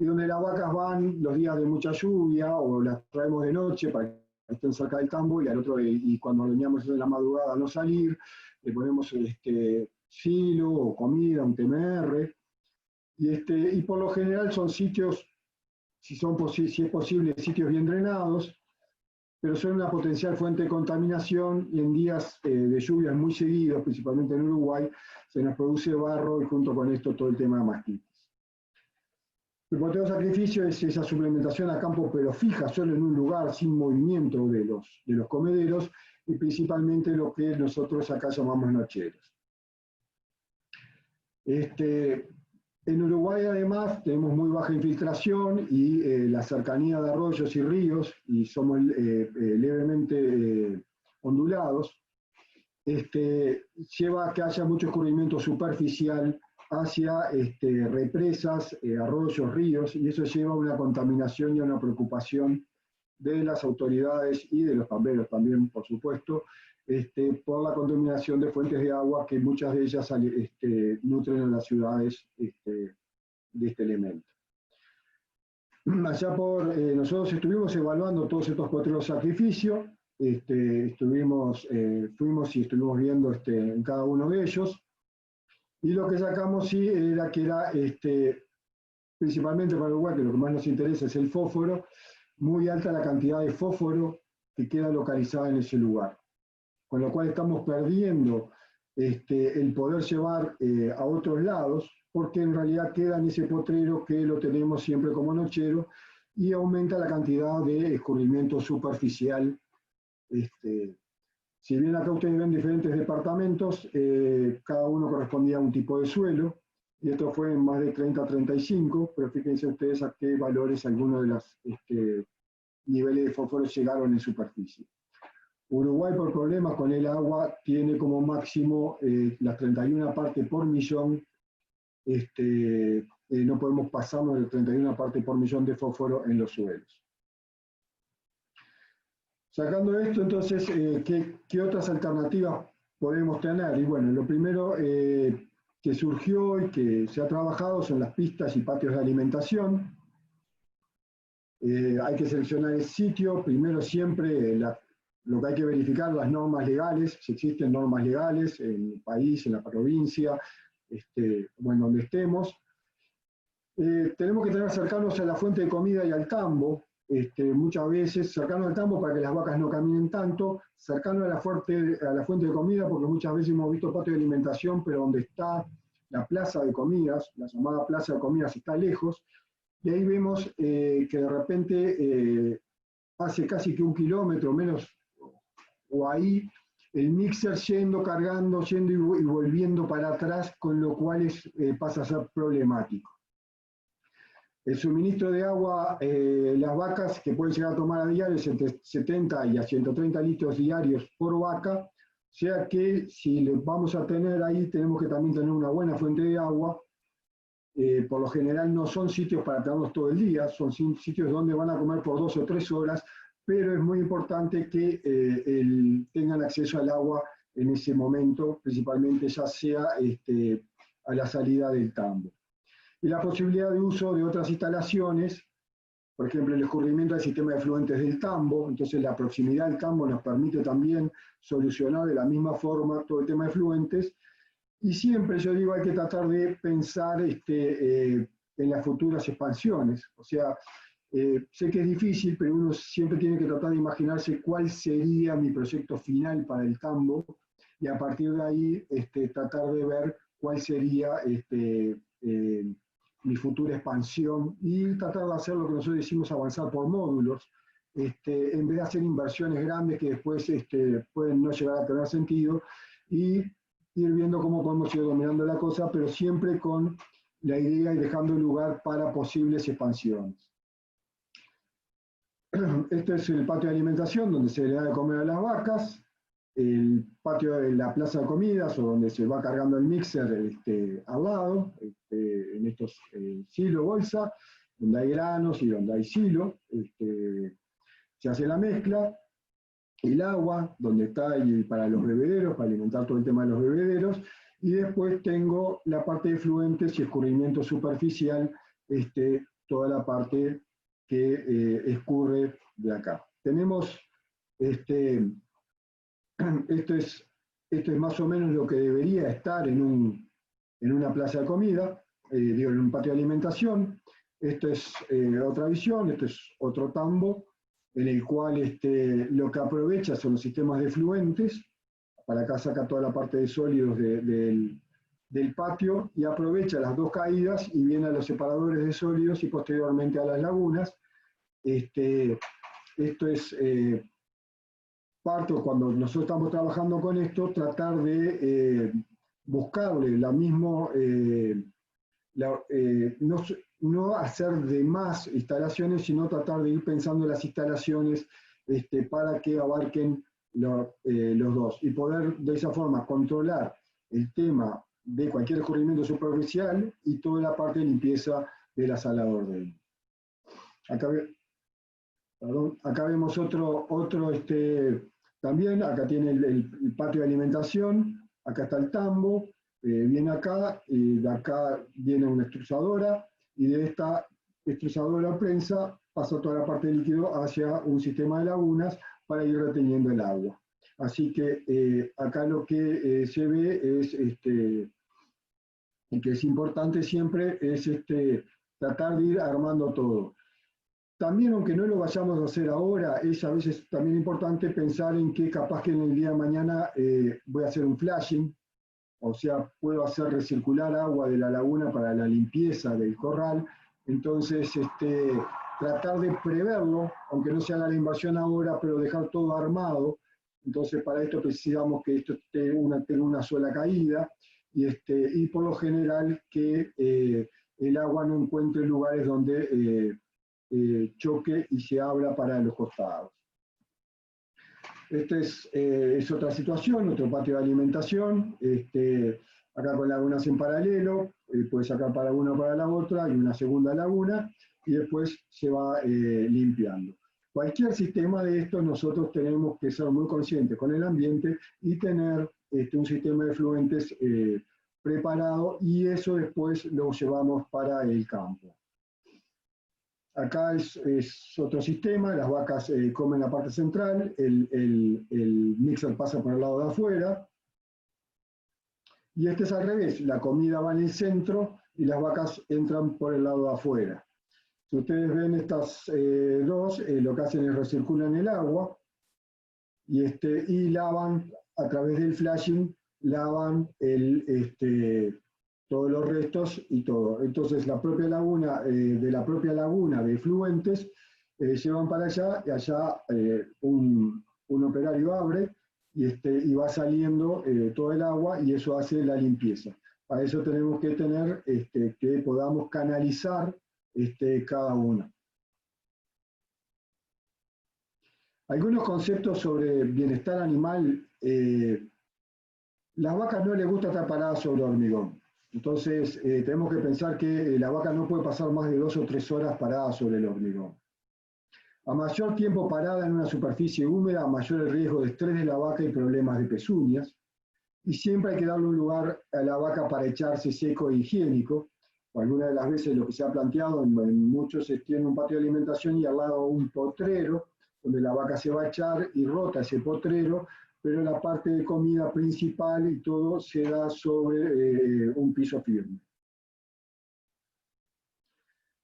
y donde las vacas van los días de mucha lluvia o las traemos de noche para que estén cerca del tambo, y cuando ordeñamos en la madrugada no salir, le ponemos silo o comida, un TMR, y por lo general son sitios, si es posible, sitios bien drenados, pero son una potencial fuente de contaminación, y en días de lluvias muy seguidos, principalmente en Uruguay, se nos produce barro y junto con esto todo el tema de mastitis. El potrero sacrificio es esa suplementación a campo pero fija, solo en un lugar, sin movimiento de los comederos, y principalmente lo que nosotros acá llamamos nocheros. En Uruguay además tenemos muy baja infiltración y la cercanía de arroyos y ríos, y somos levemente ondulados, lleva a que haya mucho escurrimiento superficial hacia represas, arroyos, ríos, y eso lleva a una contaminación y a una preocupación de las autoridades y de los tamberos también, por supuesto, por la contaminación de fuentes de agua, que muchas de ellas nutren a las ciudades de este elemento. Allá nosotros estuvimos evaluando todos estos potreros sacrificio, fuimos y estuvimos viendo en cada uno de ellos, y lo que sacamos sí era que era, principalmente para Uruguay, que lo que más nos interesa es el fósforo, muy alta la cantidad de fósforo que queda localizada en ese lugar. Con lo cual estamos perdiendo el poder llevar a otros lados, porque en realidad queda en ese potrero que lo tenemos siempre como nochero y aumenta la cantidad de escurrimiento superficial. Si bien acá ustedes ven diferentes departamentos, cada uno correspondía a un tipo de suelo, y esto fue en más de 30 a 35, pero fíjense ustedes a qué valores algunos de los niveles de fósforo llegaron en superficie. Uruguay, por problemas con el agua, tiene como máximo las 31 partes por millón. No podemos pasarnos de 31 partes por millón de fósforo en los suelos. Sacando esto, entonces, ¿qué otras alternativas podemos tener? Y bueno, lo primero que surgió y que se ha trabajado son las pistas y patios de alimentación. Hay que seleccionar el sitio, primero siempre lo que hay que verificar, las normas legales, si existen normas legales en el país, en la provincia, o en donde estemos. Tenemos que tener cercanos a la fuente de comida y al tambo, muchas veces cercanos al tambo para que las vacas no caminen tanto, cercano a la fuente de comida, porque muchas veces hemos visto patios de alimentación, pero donde está la plaza de comidas, la llamada plaza de comidas, está lejos, y ahí vemos que de repente hace casi que 1 kilómetro menos, o ahí el mixer yendo, cargando, yendo y volviendo para atrás, con lo cual pasa a ser problemático. El suministro de agua, las vacas que pueden llegar a tomar a diario es entre 70 y a 130 litros diarios por vaca, o sea que si les vamos a tener ahí, tenemos que también tener una buena fuente de agua. Por lo general no son sitios para tenerlos todo el día, son sitios donde van a comer por 2 o 3 horas, pero es muy importante que tengan acceso al agua en ese momento, principalmente ya sea a la salida del tambo. Y la posibilidad de uso de otras instalaciones, por ejemplo, el escurrimiento del sistema de efluentes del tambo, entonces la proximidad del tambo nos permite también solucionar de la misma forma todo el tema de efluentes, y siempre yo digo hay que tratar de pensar en las futuras expansiones, o sea, sé que es difícil, pero uno siempre tiene que tratar de imaginarse cuál sería mi proyecto final para el tambo, y a partir de ahí tratar de ver cuál sería mi futura expansión y tratar de hacer lo que nosotros decimos avanzar por módulos, en vez de hacer inversiones grandes que después pueden no llegar a tener sentido, y ir viendo cómo podemos ir dominando la cosa, pero siempre con la idea y dejando lugar para posibles expansiones. Este es el patio de alimentación donde se le da de comer a las vacas, el patio de la plaza de comidas, o donde se va cargando el mixer al lado, en estos silo, bolsa, donde hay granos y donde hay silo, se hace la mezcla, el agua, donde está para los bebederos, para alimentar todo el tema de los bebederos, y después tengo la parte de fluentes y escurrimiento superficial, toda la parte que escurre de acá. Tenemos esto es más o menos lo que debería estar en una plaza de comida, en un patio de alimentación. Esto es otra visión, esto es otro tambo, en el cual lo que aprovecha son los sistemas de fluentes, para acá saca toda la parte de sólidos del patio, y aprovecha las 2 caídas y viene a los separadores de sólidos y posteriormente a las lagunas. Esto es parto, cuando nosotros estamos trabajando con esto, tratar de buscarle la misma, no hacer de más instalaciones, sino tratar de ir pensando en las instalaciones para que abarquen los dos, y poder de esa forma controlar el tema de cualquier escurrimiento superficial y toda la parte de limpieza de la sala de orden. Acá vemos otro también, acá tiene el patio de alimentación, acá está el tambo, viene acá, y de acá viene una extrusadora, y de esta extrusadora prensa pasa toda la parte de líquido hacia un sistema de lagunas para ir reteniendo el agua. Así que acá lo que se ve es, y que es importante siempre, es tratar de ir armando todo. También, aunque no lo vayamos a hacer ahora, es a veces también importante pensar en que capaz que en el día de mañana voy a hacer un flashing, o sea, puedo hacer recircular agua de la laguna para la limpieza del corral. Entonces, tratar de preverlo, aunque no se haga la inversión ahora, pero dejar todo armado. Entonces, para esto precisamos que esto tenga una sola caída y por lo general que el agua no encuentre lugares donde choque y se abra para los costados. Esta es otra situación, otro patio de alimentación, acá con lagunas en paralelo, puede sacar para una para la otra y una segunda laguna, y después se va limpiando. Cualquier sistema de estos nosotros tenemos que ser muy conscientes con el ambiente y tener un sistema de efluentes preparado, y eso después lo llevamos para el campo. Acá es otro sistema, las vacas comen la parte central, el mixer pasa por el lado de afuera, y este es al revés, la comida va en el centro y las vacas entran por el lado de afuera. Si ustedes ven estas dos, lo que hacen es recirculan el agua y lavan a través del flashing, lavan todos los restos y todo. Entonces la propia laguna, de la propia laguna de efluentes, llevan para allá y allá un operario abre y va saliendo todo el agua y eso hace la limpieza. Para eso tenemos que tener que podamos canalizar cada una. Algunos conceptos sobre bienestar animal. Las vacas no les gusta estar paradas sobre hormigón. Entonces, tenemos que pensar que la vaca no puede pasar más de 2 o 3 horas parada sobre el hormigón. A mayor tiempo parada en una superficie húmeda, mayor el riesgo de estrés de la vaca y problemas de pezuñas. Y siempre hay que darle un lugar a la vaca para echarse seco e higiénico. Algunas de las veces lo que se ha planteado en muchos tienen un patio de alimentación y al lado un potrero, donde la vaca se va a echar y rota ese potrero, pero la parte de comida principal y todo se da sobre un piso firme.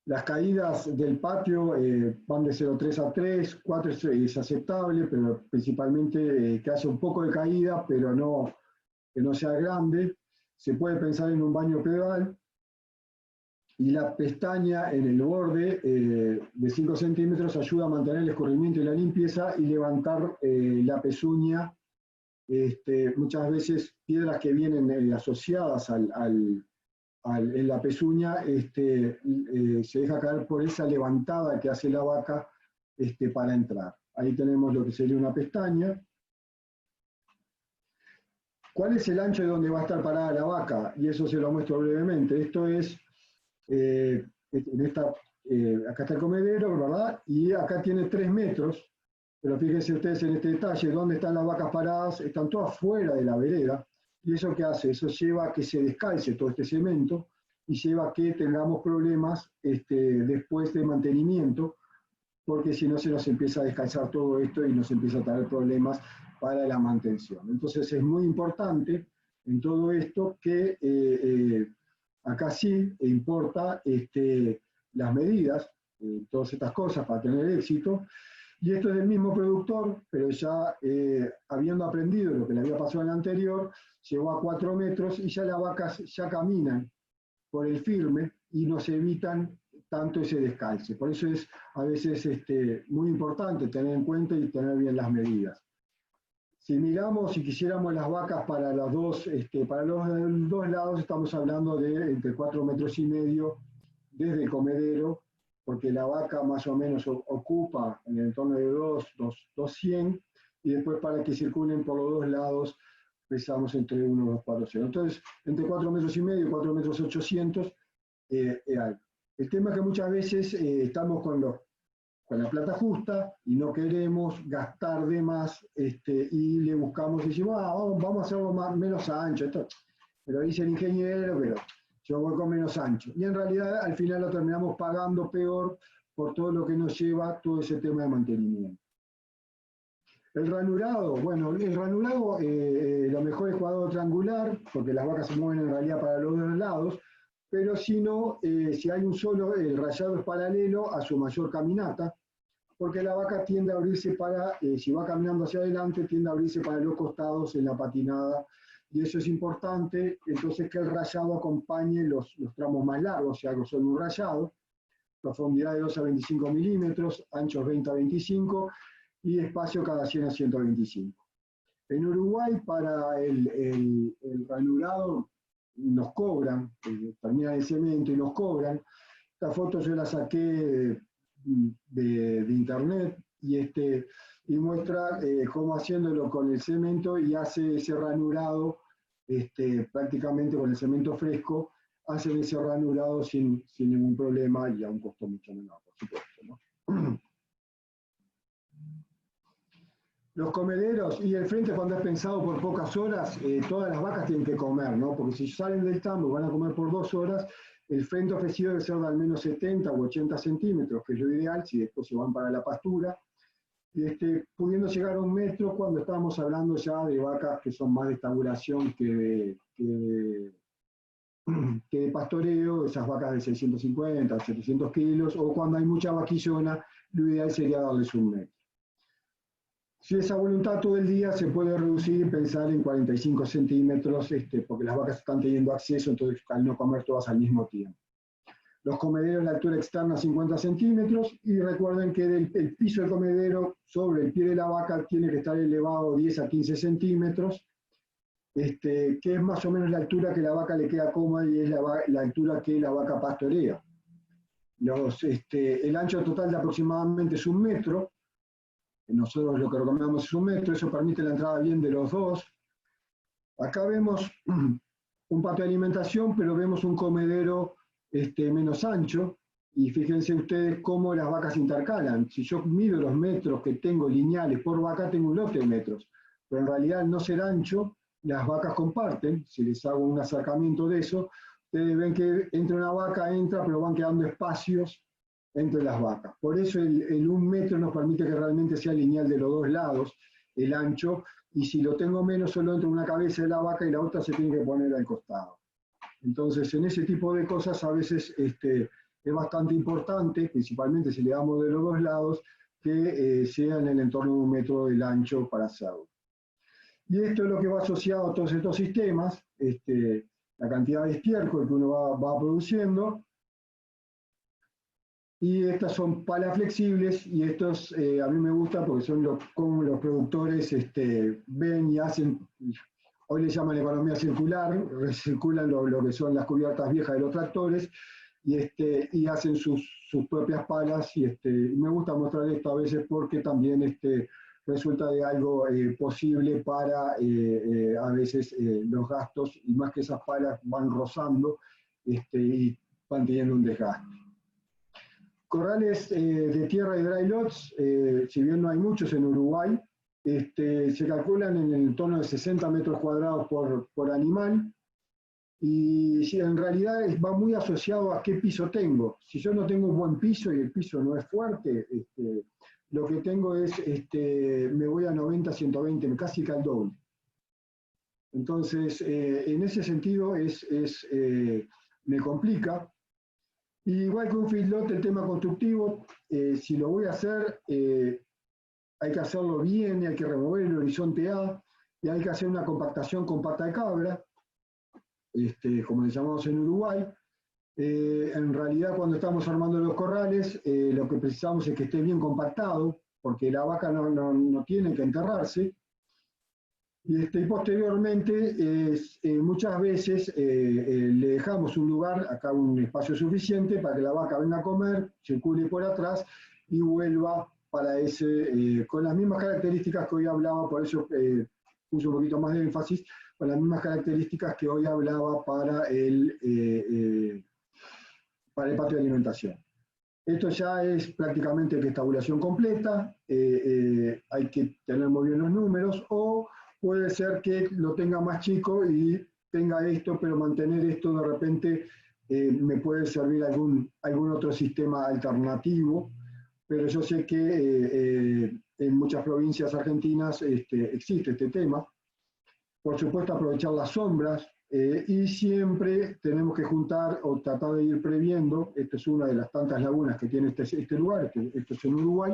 Las caídas del patio van de 0,3 a 3, 4 es aceptable, pero principalmente que haya un poco de caída, pero que no sea grande. Se puede pensar en un baño pedal, y la pestaña en el borde de 5 centímetros ayuda a mantener el escurrimiento y la limpieza y levantar la pezuña. Muchas veces piedras que vienen asociadas en la pezuña se deja caer por esa levantada que hace la vaca para entrar. Ahí tenemos lo que sería una pestaña. ¿Cuál es el ancho de donde va a estar parada la vaca? Y eso se lo muestro brevemente. Esto es, acá está el comedero, ¿verdad? Y acá tiene 3 metros. Pero fíjense ustedes en este detalle, ¿dónde están las vacas paradas? Están todas fuera de la vereda. ¿Y eso qué hace? Eso lleva a que se descalce todo este cemento y lleva a que tengamos problemas después de mantenimiento, porque si no se nos empieza a descalzar todo esto y nos empieza a traer problemas para la mantención. Entonces es muy importante en todo esto que acá sí importa las medidas, todas estas cosas para tener éxito. Y esto es del mismo productor, pero ya habiendo aprendido lo que le había pasado en el anterior, llegó a 4 metros y ya las vacas ya caminan por el firme y nos evitan tanto ese descalce. Por eso es a veces muy importante tener en cuenta y tener bien las medidas. Si miramos y quisiéramos las vacas para los dos lados, estamos hablando de entre 4,5 metros desde el comedero, porque la vaca más o menos ocupa en el entorno de 200, y después para que circulen por los dos lados pesamos entre 1 y 2,400. Entonces, entre 4,5 metros y 4,800 metros. El tema es que muchas veces estamos con la plata justa y no queremos gastar de más y le buscamos y decimos, vamos a hacerlo menos ancho. Esto, pero dice el ingeniero, pero yo voy con menos ancho. Y en realidad al final lo terminamos pagando peor por todo lo que nos lleva todo ese tema de mantenimiento. El ranurado, bueno, el ranurado lo mejor es cuadrado triangular, porque las vacas se mueven en realidad para los dos lados, pero si no, si hay un solo, el rayado es paralelo a su mayor caminata, porque la vaca tiende a abrirse si va caminando hacia adelante, tiende a abrirse para los costados en la patinada, y eso es importante, entonces que el rayado acompañe los tramos más largos, o sea, que son un rayado, profundidad de 2 a 25 milímetros, anchos 20 a 25, y espacio cada 100 a 125. En Uruguay, para el ranurado, nos cobran, terminan el cemento y nos cobran. Esta foto yo la saqué de internet y muestra cómo haciéndolo con el cemento y hace ese ranurado prácticamente con el cemento fresco, hacen ese ranurado sin ningún problema y a un costo mucho menor, por supuesto, ¿no? Los comederos y el frente, cuando es pensado por pocas horas, todas las vacas tienen que comer, ¿no? Porque si salen del tambo y van a comer por 2 horas, el frente ofrecido debe ser de al menos 70 u 80 centímetros, que es lo ideal, si después se van para la pastura, pudiendo llegar a 1 metro cuando estamos hablando ya de vacas que son más de estabulación que de pastoreo, esas vacas de 650, 700 kilos, o cuando hay mucha vaquillona, lo ideal sería darles 1 metro. Si es a voluntad todo el día, se puede reducir y pensar en 45 centímetros, porque las vacas están teniendo acceso, entonces al no comer todas al mismo tiempo. Los comederos, la altura externa 50 centímetros, y recuerden que el piso del comedero sobre el pie de la vaca tiene que estar elevado 10 a 15 centímetros, que es más o menos la altura que la vaca le queda cómoda y es la altura que la vaca pastorea. El ancho total de aproximadamente es 1 metro, nosotros lo que recomendamos es 1 metro, eso permite la entrada bien de los dos. Acá vemos un patio de alimentación, pero vemos un comedero menos ancho, y fíjense ustedes cómo las vacas intercalan. Si yo mido los metros que tengo lineales por vaca, tengo un lote de metros, pero en realidad al no ser ancho, las vacas comparten. Si les hago un acercamiento de eso, ustedes ven que entre una vaca entra, pero van quedando espacios entre las vacas. Por eso el 1 metro nos permite que realmente sea lineal de los dos lados, el ancho, y si lo tengo menos, solo entre una cabeza de la vaca y la otra se tiene que poner al costado. Entonces, en ese tipo de cosas a veces es bastante importante, principalmente si le damos de los dos lados, que sea en el entorno de 1 metro el ancho para hacerlo. Y esto es lo que va asociado a todos estos sistemas, la cantidad de estiércol que uno va produciendo. Y estas son palas flexibles, y estos a mí me gusta porque son como los productores ven y hacen, hoy le llaman economía circular, recirculan lo que son las cubiertas viejas de los tractores, y hacen sus propias palas, y me gusta mostrar esto a veces porque también resulta de algo posible para a veces los gastos, y más que esas palas van rozando y van teniendo un desgaste. Corrales de tierra y dry lots, si bien no hay muchos en Uruguay, se calculan en el entorno de 60 metros cuadrados por animal, y si en realidad va muy asociado a qué piso tengo. Si yo no tengo un buen piso y el piso no es fuerte, lo que tengo es, me voy a 90, 120, casi que al doble. Entonces, en ese sentido me complica. Y igual que un feedlot, el tema constructivo, si lo voy a hacer, hay que hacerlo bien, y hay que remover el horizonte A, y hay que hacer una compactación con pata de cabra, como le llamamos en Uruguay. En realidad, cuando estamos armando los corrales, lo que precisamos es que esté bien compactado, porque la vaca no tiene que enterrarse. Y posteriormente, muchas veces le dejamos un lugar, acá un espacio suficiente, para que la vaca venga a comer, circule por atrás y vuelva para con las mismas características que hoy hablaba, por eso puse un poquito más de énfasis, con las mismas características que hoy hablaba para el patio de alimentación. Esto ya es prácticamente estabulación completa, hay que tener muy bien los números, o puede ser que lo tenga más chico y tenga esto, pero mantener esto de repente me puede servir algún otro sistema alternativo, pero yo sé que en muchas provincias argentinas existe este tema. Por supuesto, aprovechar las sombras, Y siempre tenemos que juntar o tratar de ir previendo, esta es una de las tantas lagunas que tiene este lugar, esto es en Uruguay,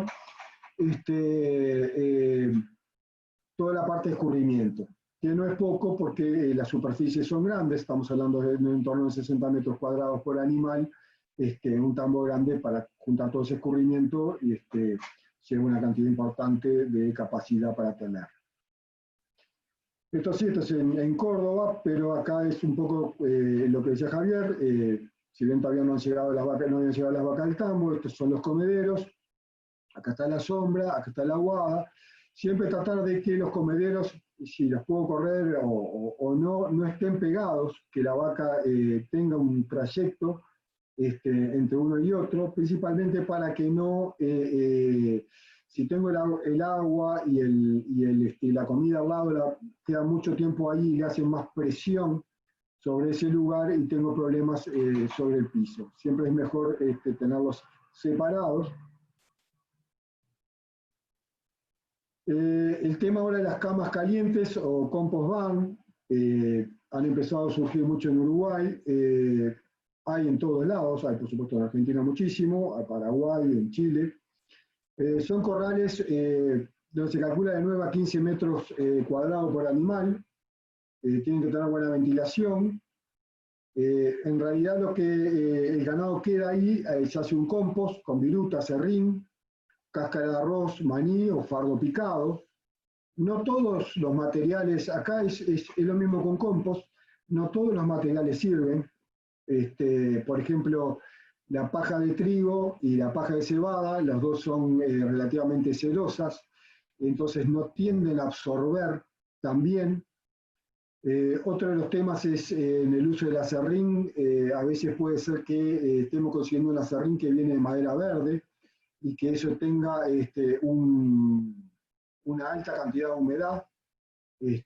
toda la parte de escurrimiento, que no es poco porque las superficies son grandes, estamos hablando de en torno de 60 metros cuadrados por animal, un tambo grande para juntar todo ese escurrimiento y lleva una cantidad importante de capacidad para tener. Esto sí, esto es en Córdoba, pero acá es un poco lo que decía Javier, si bien todavía no han llegado las vacas, no habían llegado las vacas al tambo, estos son los comederos, acá está la sombra, acá está la aguada, siempre tratar de que los comederos, si los puedo correr o no, no estén pegados, que la vaca tenga un trayecto entre uno y otro, principalmente para que no, si tengo el agua y la comida al lado, queda mucho tiempo ahí y le hacen más presión sobre ese lugar y tengo problemas sobre el piso. Siempre es mejor tenerlos separados. El tema ahora de las camas calientes o compost van han empezado a surgir mucho en Uruguay. Hay en todos lados, hay por supuesto en Argentina muchísimo, en Paraguay, en Chile. Son corrales donde se calcula de 9 a 15 metros cuadrados por animal. Tienen que tener buena ventilación. En realidad lo que el ganado queda ahí, se hace un compost con viruta, serrín, cáscara de arroz, maní o fardo picado. No todos los materiales, acá es lo mismo con compost, no todos los materiales sirven. Por ejemplo, la paja de trigo y la paja de cebada, las dos son relativamente celosas, entonces no tienden a absorber tan bien. Otro de los temas es en el uso del aserrín. A veces puede ser que estemos consiguiendo un aserrín que viene de madera verde y que eso tenga una alta cantidad de humedad.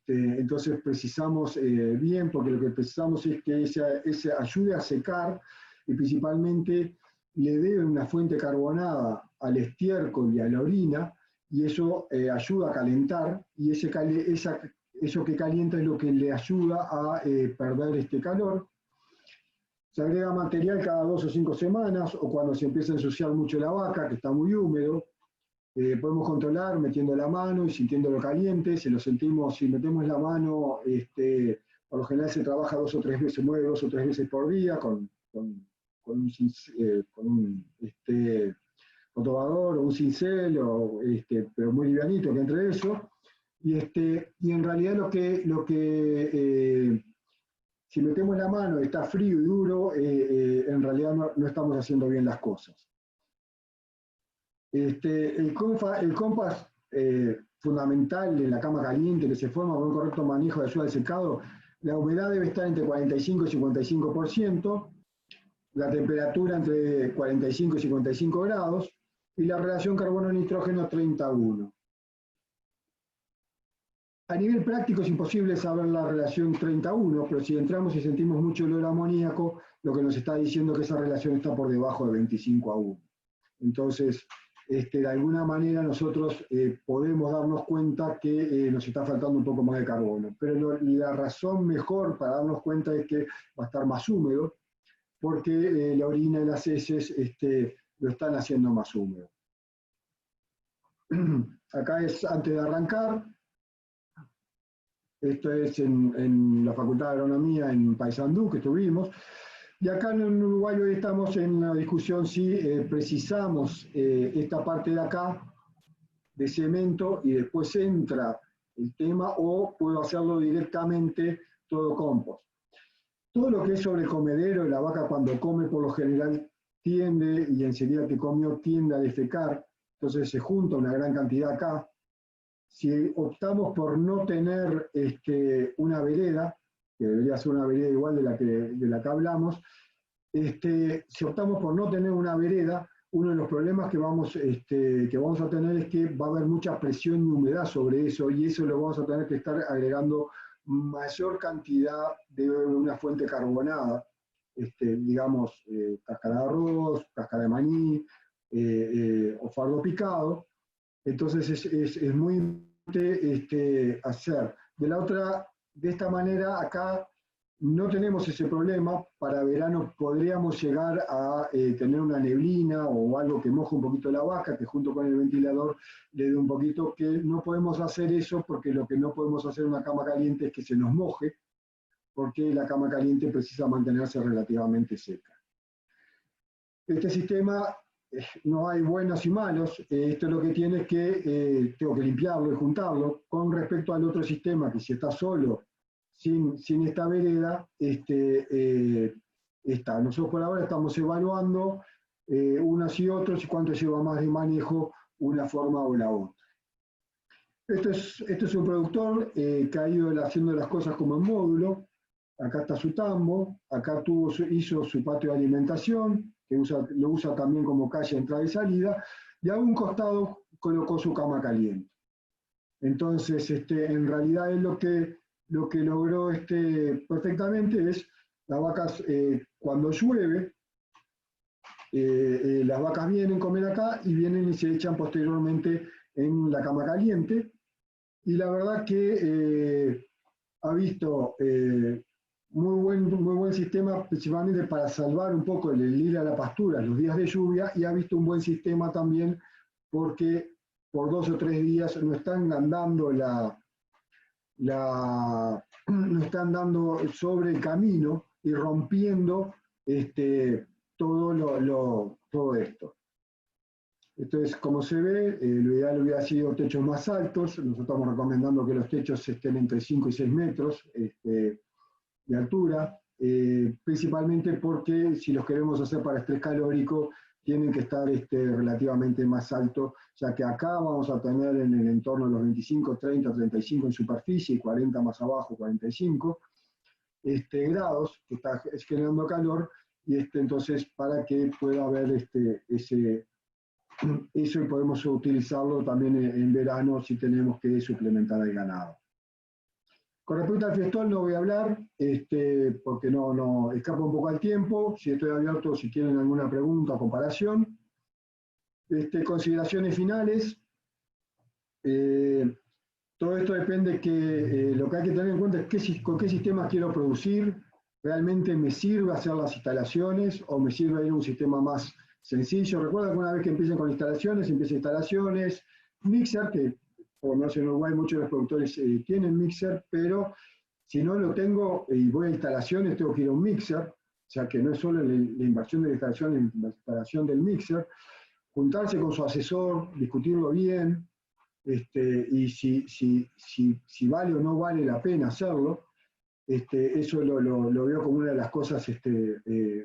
Entonces precisamos bien, porque lo que precisamos es que ese ayude a secar y principalmente le dé una fuente carbonada al estiércol y a la orina, y eso ayuda a calentar, y eso que calienta es lo que le ayuda a perder este calor. Se agrega material cada 2 o 5 semanas, o cuando se empieza a ensuciar mucho la vaca, que está muy húmedo. Podemos controlar metiendo la mano y sintiéndolo caliente. Si lo sentimos, si metemos la mano, por lo general se trabaja 2 o 3 veces, se mueve 2 o 3 veces por día con un rotobador o un cincel, pero muy livianito que entre eso. Y en realidad si metemos la mano y está frío y duro, en realidad no estamos haciendo bien las cosas. El compost fundamental en la cama caliente que se forma con un correcto manejo de ayuda al secado, la humedad debe estar entre 45 y 55%, la temperatura entre 45 y 55 grados, y la relación carbono-nitrógeno 30:1. A nivel práctico es imposible saber la relación 30:1, pero si entramos y sentimos mucho olor amoníaco, lo que nos está diciendo es que esa relación está por debajo de 25:1. Entonces, de alguna manera nosotros podemos darnos cuenta que nos está faltando un poco más de carbono. Pero la razón mejor para darnos cuenta es que va a estar más húmedo, porque la orina y las heces lo están haciendo más húmedo. Acá es antes de arrancar. Esto es en la Facultad de Agronomía en Paysandú, que estuvimos. Y acá en Uruguay hoy estamos en la discusión si precisamos esta parte de acá de cemento y después entra el tema, o puedo hacerlo directamente todo compost. Todo lo que es sobre el comedero, la vaca cuando come por lo general tiende, y enseguida que comió tiende a defecar, entonces se junta una gran cantidad acá. Si optamos por no tener una vereda, que debería ser una vereda igual de la que hablamos, si optamos por no tener una vereda, uno de los problemas que vamos a tener es que va a haber mucha presión y humedad sobre eso, y eso lo vamos a tener que estar agregando mayor cantidad de una fuente carbonada, digamos, cáscara de arroz, cáscara de maní, o fardo picado. Entonces es muy importante hacer. De esta manera acá no tenemos ese problema. Para verano podríamos llegar a tener una neblina o algo que moje un poquito la vaca, que junto con el ventilador le dé un poquito, que no podemos hacer eso porque lo que no podemos hacer en una cama caliente es que se nos moje, porque la cama caliente precisa mantenerse relativamente seca. Este sistema, no hay buenos y malos, esto lo que tiene es que tengo que limpiarlo y juntarlo. Con respecto al otro sistema, que si está solo, sin esta vereda, nosotros por ahora estamos evaluando unos y otros y cuánto lleva más de manejo una forma o la otra. Este es un productor que ha ido haciendo las cosas como en módulo. Acá está su tambo, acá hizo su patio de alimentación, que lo usa también como calle de entrada y salida, y a un costado colocó su cama caliente. Entonces, en realidad es lo que logró perfectamente es las vacas, cuando llueve, las vacas vienen, comen acá y vienen y se echan posteriormente en la cama caliente. Y la verdad que ha visto muy buen sistema, principalmente para salvar un poco el ir a la pastura en los días de lluvia, y ha visto un buen sistema también porque por 2 o 3 días no están andando no están dando sobre el camino y rompiendo todo esto. Entonces, como se ve, lo ideal hubiera sido techos más altos. Nosotros estamos recomendando que los techos estén entre 5 y 6 metros de altura, principalmente porque si los queremos hacer para estrés calórico, tienen que estar relativamente más altos, ya que acá vamos a tener en el entorno de los 25, 30, 35 en superficie y 40 más abajo, 45 grados, que está generando calor, y entonces para que pueda haber eso, y podemos utilizarlo también en verano si tenemos que suplementar el ganado. Con respecto al fiestón no voy a hablar, porque no escapa un poco al tiempo. Si estoy abierto, si tienen alguna pregunta o comparación. Consideraciones finales. Todo esto depende que lo que hay que tener en cuenta es con qué sistema quiero producir. ¿Realmente me sirve hacer las instalaciones o me sirve ir a un sistema más sencillo? Recuerda que una vez que empiecen con instalaciones, mixer, que por lo menos en Uruguay muchos de los productores tienen mixer, pero si no lo tengo y voy a instalaciones, tengo que ir a un mixer, o sea que no es solo la inversión de la instalación del mixer, juntarse con su asesor, discutirlo bien, y si vale o no vale la pena hacerlo. Eso lo veo como una de las cosas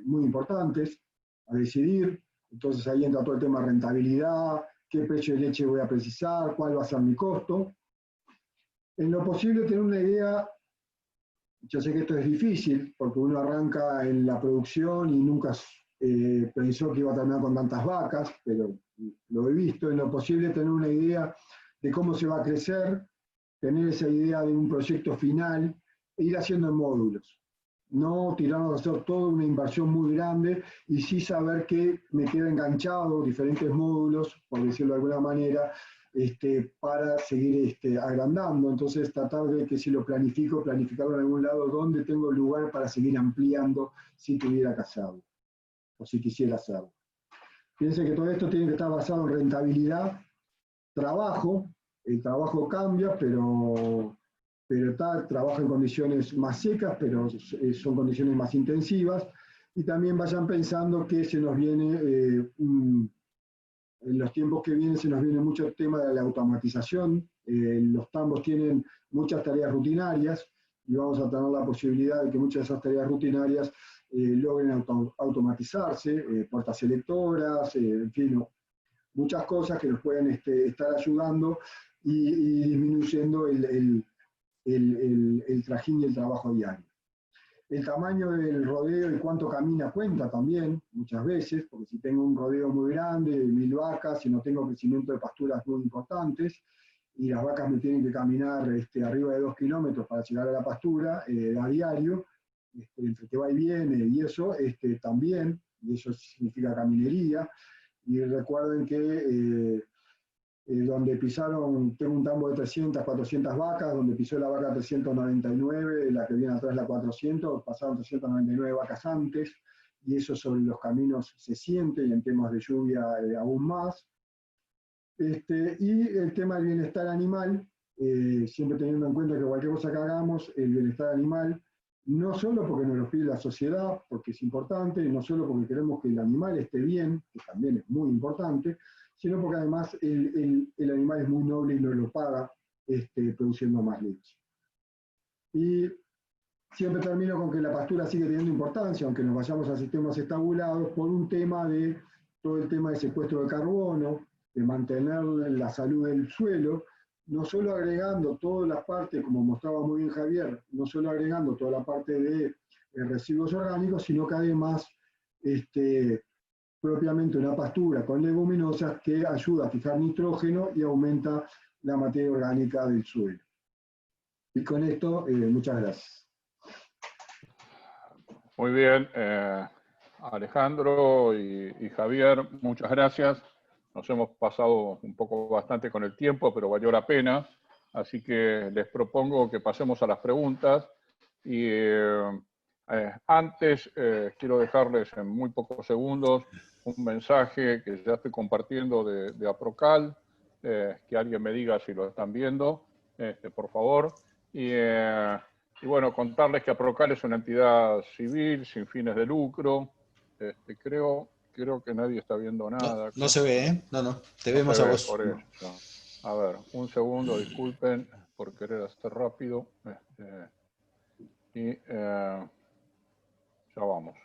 muy importantes a decidir. Entonces ahí entra todo el tema de rentabilidad, qué precio de leche voy a precisar, cuál va a ser mi costo. En lo posible tener una idea. Yo sé que esto es difícil, porque uno arranca en la producción y nunca pensó que iba a terminar con tantas vacas, pero lo he visto. En lo posible tener una idea de cómo se va a crecer, tener esa idea de un proyecto final, e ir haciendo en módulos. No tirarnos a hacer toda una inversión muy grande y sí saber que me queda enganchado diferentes módulos, por decirlo de alguna manera, para seguir agrandando. Entonces tratar de que si lo planificarlo en algún lado donde tengo lugar para seguir ampliando si tuviera que hacerlo o si quisiera hacerlo. Piensen que todo esto tiene que estar basado en rentabilidad, trabajo. El trabajo cambia, pero trabaja en condiciones más secas, pero son condiciones más intensivas. Y también vayan pensando que se nos viene, en los tiempos que vienen, se nos viene mucho el tema de la automatización. Los tambos tienen muchas tareas rutinarias y vamos a tener la posibilidad de que muchas de esas tareas rutinarias logren automatizarse, puertas selectoras, en fin, muchas cosas que nos pueden estar ayudando y disminuyendo el trajín y el trabajo diario. El tamaño del rodeo y cuánto camina cuenta también, muchas veces, porque si tengo un rodeo muy grande, de 1000 vacas, si no tengo crecimiento de pasturas muy importantes, y las vacas me tienen que caminar arriba de 2 kilómetros para llegar a la pastura a diario, entre que va y viene y eso, también, y eso significa caminería. Y recuerden que donde pisaron, tengo un tambo de 300, 400 vacas, donde pisó la vaca 399, la que viene atrás la 400, pasaron 399 vacas antes, y eso sobre los caminos se siente, y en temas de lluvia aún más. Y el tema del bienestar animal, siempre teniendo en cuenta que cualquier cosa que hagamos, el bienestar animal, no solo porque nos lo pide la sociedad, porque es importante, no solo porque queremos que el animal esté bien, que también es muy importante, sino porque además el animal es muy noble y nos lo paga produciendo más leche. Y siempre termino con que la pastura sigue teniendo importancia, aunque nos vayamos a sistemas estabulados, por un tema de todo el tema de secuestro de carbono, de mantener la salud del suelo, no solo agregando todas las partes, como mostraba muy bien Javier, no solo agregando toda la parte de residuos orgánicos, sino que además propiamente una pastura con leguminosas que ayuda a fijar nitrógeno y aumenta la materia orgánica del suelo. Y con esto, muchas gracias. Muy bien, Alejandro y Javier, muchas gracias. Nos hemos pasado un poco bastante con el tiempo, pero valió la pena. Así que les propongo que pasemos a las preguntas. Y antes quiero dejarles en muy pocos segundos un mensaje que ya estoy compartiendo de APROCAL, que alguien me diga si lo están viendo, por favor. Y bueno, contarles que APROCAL es una entidad civil, sin fines de lucro. Creo que nadie está viendo nada. No se ve, ¿eh? No, te vemos se a ve, vos. por eso. A ver, un segundo, disculpen por querer hacer rápido. Y ya vamos.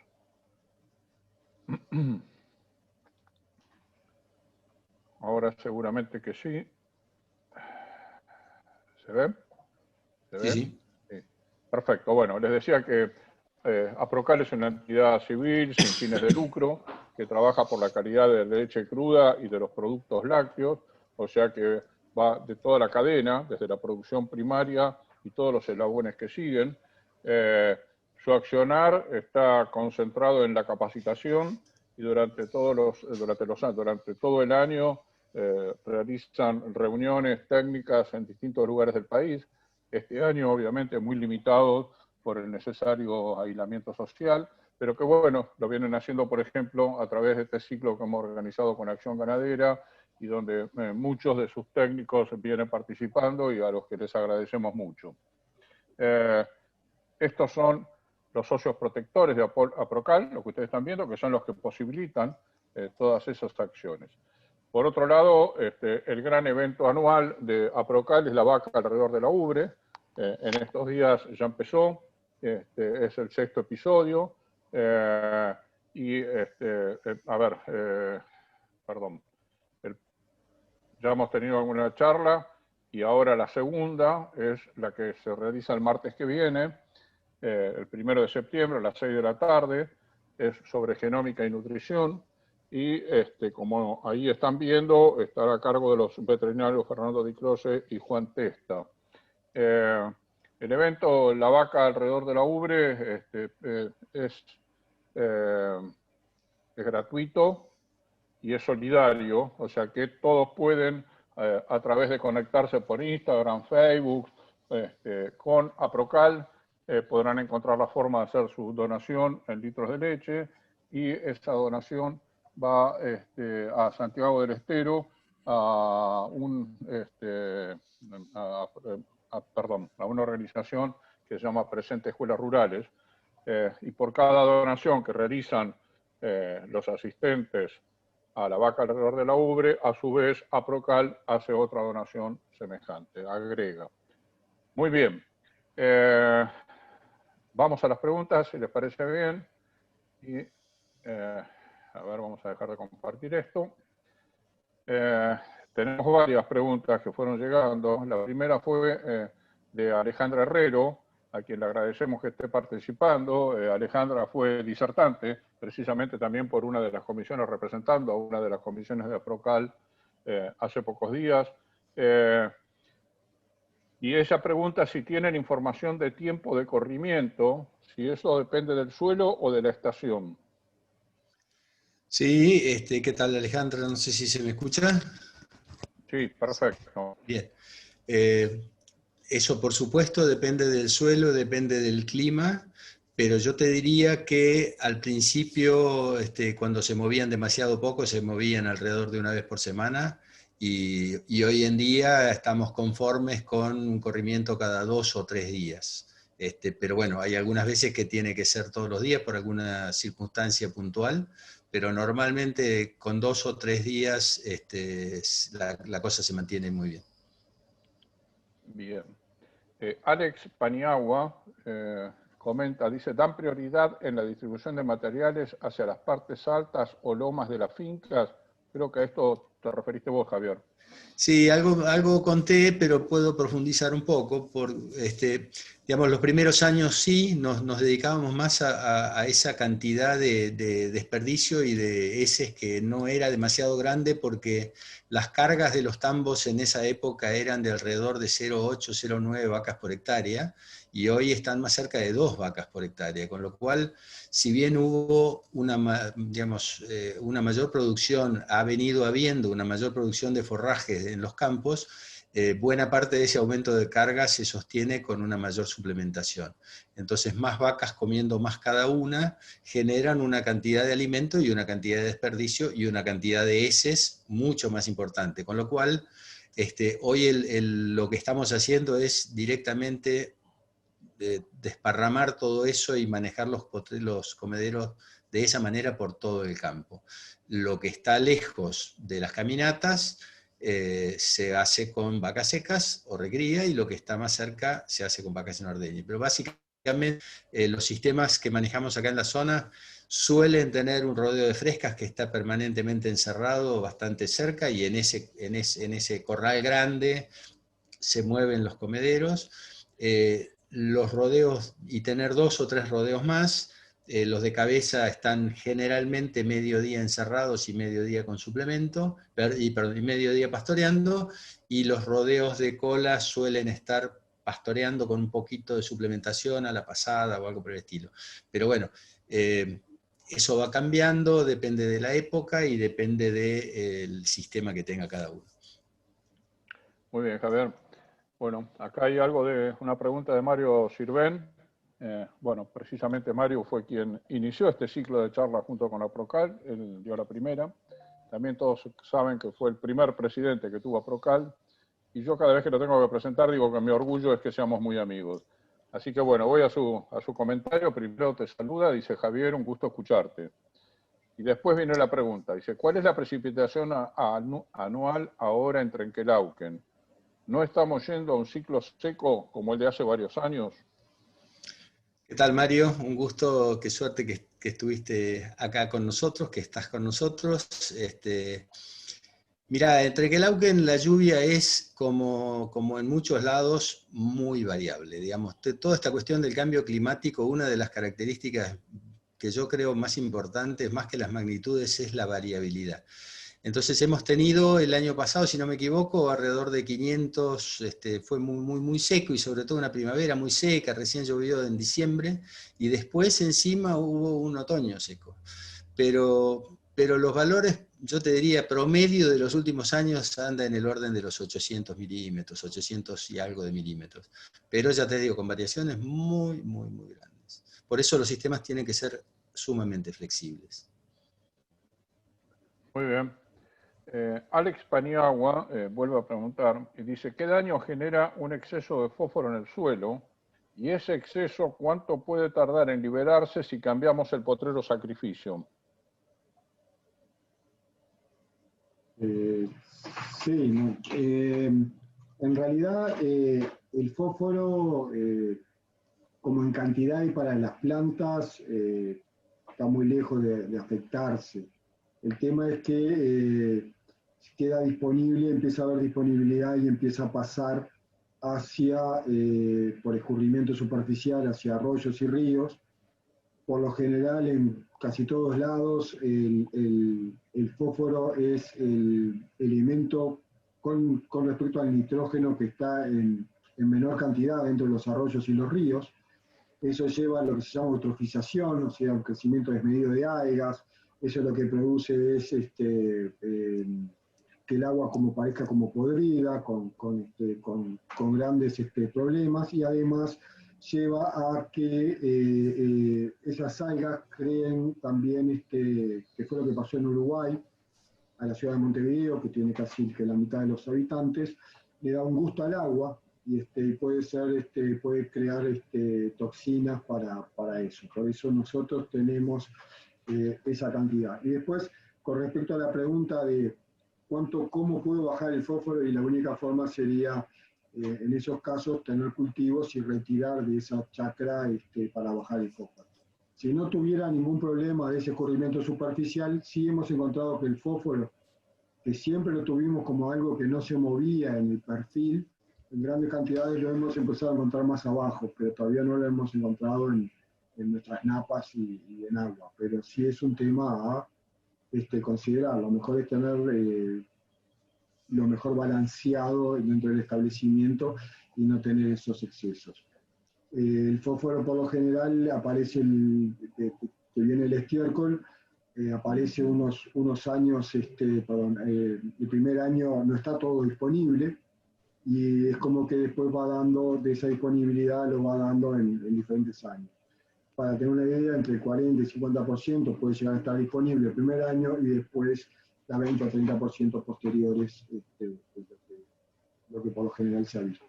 Ahora seguramente que sí. ¿Se ve? ¿Se ve? Sí. Sí. Perfecto. Bueno, les decía que APROCAL es una entidad civil sin fines de lucro que trabaja por la calidad de la leche cruda y de los productos lácteos, o sea que va de toda la cadena, desde la producción primaria y todos los eslabones que siguen. Su accionar está concentrado en la capacitación y durante todo el año realizan reuniones técnicas en distintos lugares del país. Este año, obviamente, muy limitados por el necesario aislamiento social, pero que bueno, lo vienen haciendo, por ejemplo, a través de este ciclo que hemos organizado con Acción Ganadera y donde muchos de sus técnicos vienen participando y a los que les agradecemos mucho. Estos son los socios protectores de APROCAL, lo que ustedes están viendo, que son los que posibilitan todas esas acciones. Por otro lado, el gran evento anual de APROCAL es la vaca alrededor de la ubre. En estos días ya empezó, es el 6º episodio. Ya hemos tenido alguna charla y ahora la segunda es la que se realiza el martes que viene, el 1 de septiembre a las 6 de la tarde, es sobre genómica y nutrición. Y como ahí están viendo, estará a cargo de los veterinarios Fernando Di Croce y Juan Testa. El evento La vaca alrededor de la ubre es gratuito y es solidario, o sea que todos pueden, a través de conectarse por Instagram, Facebook, con APROCAL, podrán encontrar la forma de hacer su donación en litros de leche, y esa donación va a Santiago del Estero, a una organización que se llama Presente Escuelas Rurales, y por cada donación que realizan los asistentes a la vaca alrededor de la ubre, a su vez APROCAL hace otra donación semejante, agrega. Muy bien. Vamos a las preguntas, si les parece bien. Y, a ver, vamos a dejar de compartir esto. Tenemos varias preguntas que fueron llegando. La primera fue de Alejandra Herrero, a quien le agradecemos que esté participando. Alejandra fue disertante, precisamente también por una de las comisiones, representando a una de las comisiones de APROCAL hace pocos días. Y ella pregunta si tienen información de tiempo de corrimiento, si eso depende del suelo o de la estación. Sí, ¿qué tal, Alejandra? No sé si se me escucha. Sí, perfecto. Bien. Eso, por supuesto, depende del suelo, depende del clima, pero yo te diría que al principio, cuando se movían demasiado poco, se movían alrededor de una vez por semana, y hoy en día estamos conformes con un corrimiento cada 2 o 3 días. Pero bueno, hay algunas veces que tiene que ser todos los días por alguna circunstancia puntual, pero normalmente con 2 o 3 días la cosa se mantiene muy bien. Bien. Alex Paniagua comenta, dice, dan prioridad en la distribución de materiales hacia las partes altas o lomas de las fincas. Creo que a esto te referiste vos, Javier. Sí, algo conté, pero puedo profundizar un poco. Digamos, los primeros años sí, nos dedicábamos más a esa cantidad de desperdicio y de heces que no era demasiado grande, porque las cargas de los tambos en esa época eran de alrededor de 0,8, 0,9 vacas por hectárea, y hoy están más cerca de 2 vacas por hectárea, con lo cual, si bien hubo una mayor producción, ha venido habiendo una mayor producción de forrajes en los campos, buena parte de ese aumento de carga se sostiene con una mayor suplementación. Entonces, más vacas comiendo más cada una generan una cantidad de alimento y una cantidad de desperdicio y una cantidad de heces mucho más importante, con lo cual hoy lo que estamos haciendo es directamente desparramar todo eso y manejar los comederos de esa manera por todo el campo. Lo que está lejos de las caminatas se hace con vacas secas o recría, y lo que está más cerca se hace con vacas en ordeña. Pero básicamente los sistemas que manejamos acá en la zona suelen tener un rodeo de frescas que está permanentemente encerrado bastante cerca, y en ese corral grande se mueven los comederos. Los rodeos, y tener 2 o 3 rodeos más, los de cabeza están generalmente mediodía encerrados y mediodía con suplemento, y mediodía pastoreando, y los rodeos de cola suelen estar pastoreando con un poquito de suplementación a la pasada o algo por el estilo. Pero bueno, eso va cambiando, depende de la época y depende del sistema que tenga cada uno. Muy bien, Javier. Bueno, acá hay una pregunta de Mario Sirven. Bueno, precisamente Mario fue quien inició este ciclo de charlas junto con la Procal, él dio la primera. También todos saben que fue el primer presidente que tuvo a Procal, y yo cada vez que lo tengo que presentar digo que mi orgullo es que seamos muy amigos. Así que bueno, voy a su comentario. Primero te saluda, dice Javier, un gusto escucharte. Y después viene la pregunta, dice, ¿cuál es la precipitación anual ahora en Trenquelauquen? ¿No estamos yendo a un ciclo seco como el de hace varios años? ¿Qué tal, Mario? Un gusto, qué suerte que estuviste acá con nosotros, que estás con nosotros. Mirá, en Trenquelauquen la lluvia es, como en muchos lados, muy variable. Digamos, toda esta cuestión del cambio climático, una de las características que yo creo más importantes, más que las magnitudes, es la variabilidad. Entonces hemos tenido el año pasado, si no me equivoco, alrededor de 500, fue muy seco, y sobre todo una primavera muy seca, recién llovió en diciembre, y después encima hubo un otoño seco. Pero los valores, yo te diría, promedio de los últimos años anda en el orden de los 800 milímetros, 800 y algo de milímetros. Pero ya te digo, con variaciones muy grandes. Por eso los sistemas tienen que ser sumamente flexibles. Muy bien. Alex Paniagua vuelve a preguntar y dice, ¿qué daño genera un exceso de fósforo en el suelo? Y ese exceso, ¿cuánto puede tardar en liberarse si cambiamos el potrero sacrificio? Sí, no. En realidad el fósforo, como en cantidad y para las plantas, está muy lejos de afectarse. El tema es que queda disponible, empieza a haber disponibilidad y empieza a pasar hacia, por escurrimiento superficial, hacia arroyos y ríos. Por lo general, en casi todos lados, el fósforo es el elemento con respecto al nitrógeno que está en menor cantidad dentro de los arroyos y los ríos. Eso lleva a lo que se llama eutrofización, o sea, un crecimiento desmedido de algas. Eso lo que produce es que el agua como parezca como podrida, con grandes problemas, y además lleva a que esas algas creen también, que fue lo que pasó en Uruguay, a la ciudad de Montevideo, que tiene casi que la mitad de los habitantes, le da un gusto al agua y puede crear toxinas para eso. Por eso nosotros tenemos esa cantidad. Y después, con respecto a la pregunta de cómo puedo bajar el fósforo, y la única forma sería, en esos casos, tener cultivos y retirar de esa chacra para bajar el fósforo. Si no tuviera ningún problema de ese escurrimiento superficial, sí hemos encontrado que el fósforo, que siempre lo tuvimos como algo que no se movía en el perfil, en grandes cantidades lo hemos empezado a encontrar más abajo, pero todavía no lo hemos encontrado en nuestras napas y en agua. Pero sí es un tema a considerar. Lo mejor es tener lo mejor balanceado dentro del establecimiento y no tener esos excesos. El fósforo por lo general aparece, que viene el estiércol, aparece unos años, el primer año no está todo disponible, y es como que después va dando, de esa disponibilidad lo va dando en diferentes años. Para tener una idea, entre el 40 y 50% puede llegar a estar disponible el primer año, y después la 20 o 30% posteriores, lo que por lo general se ha visto.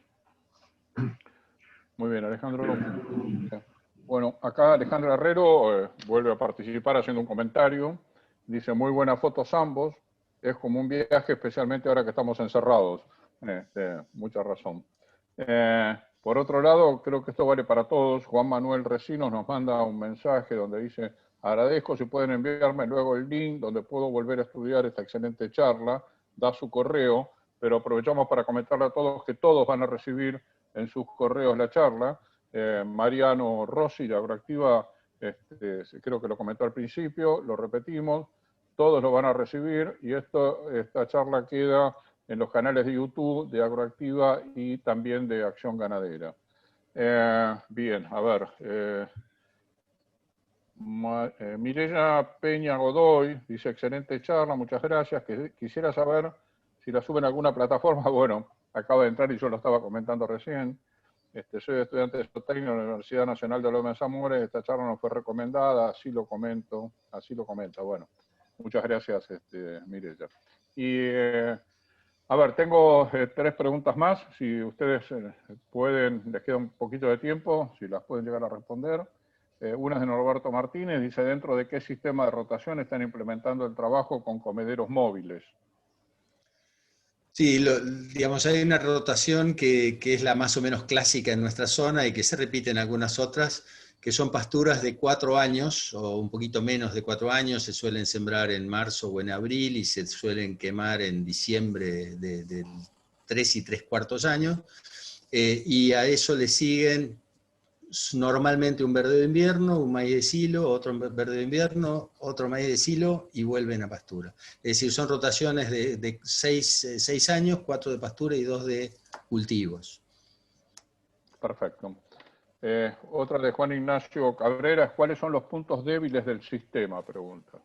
Muy bien, Alejandro. Bueno, acá Alejandro Herrero vuelve a participar haciendo un comentario. Dice, muy buenas fotos ambos. Es como un viaje, especialmente ahora que estamos encerrados. Mucha razón. Por otro lado, creo que esto vale para todos. Juan Manuel Recinos nos manda un mensaje donde dice, agradezco si pueden enviarme luego el link donde puedo volver a estudiar esta excelente charla. Da su correo, pero aprovechamos para comentarle a todos que todos van a recibir en sus correos la charla. Mariano Rossi, de Agroactiva, creo que lo comentó al principio, lo repetimos, todos lo van a recibir, y esta charla queda en los canales de YouTube de Agroactiva y también de Acción Ganadera. Bien, a ver. Mireya Peña Godoy dice, excelente charla, muchas gracias. Quisiera saber si la suben a alguna plataforma. Bueno, acaba de entrar y yo lo estaba comentando recién. Soy estudiante de zootecnia en la Universidad Nacional de Loma de Zamora. Esta charla nos fue recomendada, así lo comenta. Bueno, muchas gracias, Mireya. Y, a ver, tengo 3 preguntas más. Si ustedes pueden, les queda un poquito de tiempo, si las pueden llegar a responder. Una es de Norberto Martínez, dice, ¿dentro de qué sistema de rotación están implementando el trabajo con comederos móviles? Sí, digamos, hay una rotación que es la más o menos clásica en nuestra zona y que se repite en algunas otras, que son pasturas de 4 años o un poquito menos de 4 años, se suelen sembrar en marzo o en abril y se suelen quemar en diciembre de 3 y 3/4 años, y a eso le siguen normalmente un verde de invierno, un maíz de silo, otro verde de invierno, otro maíz de silo y vuelven a pastura. Es decir, son rotaciones de 6 años, 4 de pastura y 2 de cultivos. Perfecto. Otra de Juan Ignacio Cabrera, ¿cuáles son los puntos débiles del sistema? Pregunta.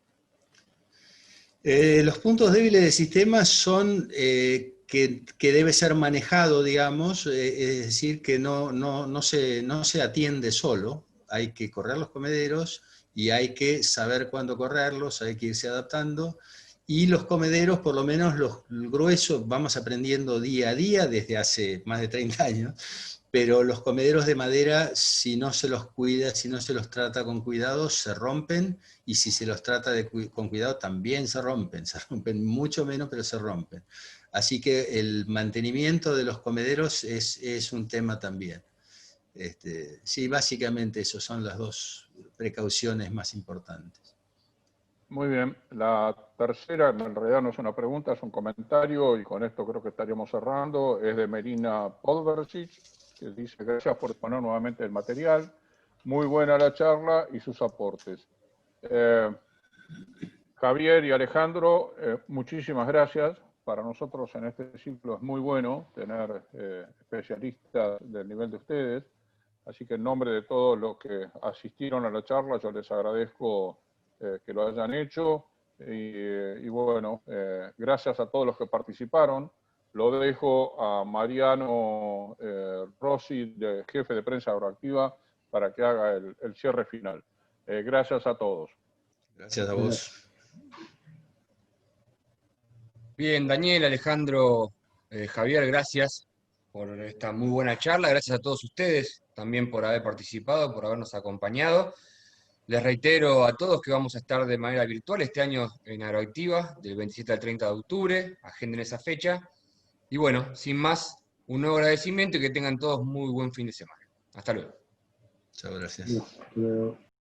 Los puntos débiles del sistema son que debe ser manejado, digamos, es decir, que no se atiende solo, hay que correr los comederos y hay que saber cuándo correrlos, hay que irse adaptando, y los comederos, por lo menos los gruesos, vamos aprendiendo día a día desde hace más de 30 años, pero los comederos de madera, si no se los cuida, si no se los trata con cuidado, se rompen, y si se los trata con cuidado también se rompen mucho menos, pero se rompen. Así que el mantenimiento de los comederos es un tema también. Sí, básicamente esas son las 2 precauciones más importantes. Muy bien. La tercera, en realidad no es una pregunta, es un comentario, y con esto creo que estaríamos cerrando, es de Melina Podversic, que dice, gracias por exponer nuevamente el material, muy buena la charla y sus aportes. Javier y Alejandro, muchísimas gracias. Para nosotros en este ciclo es muy bueno tener especialistas del nivel de ustedes, así que en nombre de todos los que asistieron a la charla, yo les agradezco que lo hayan hecho. Y bueno, gracias a todos los que participaron. Lo dejo a Mariano Rossi, jefe de prensa agroactiva, para que haga el cierre final. Gracias a todos. Gracias a vos. Bien, Daniel, Alejandro, Javier, gracias por esta muy buena charla. Gracias a todos ustedes también por haber participado, por habernos acompañado. Les reitero a todos que vamos a estar de manera virtual este año en Agroactiva, del 27 al 30 de octubre. Agenden esa fecha. Y bueno, sin más, un nuevo agradecimiento y que tengan todos muy buen fin de semana. Hasta luego. Chao, gracias. Luego.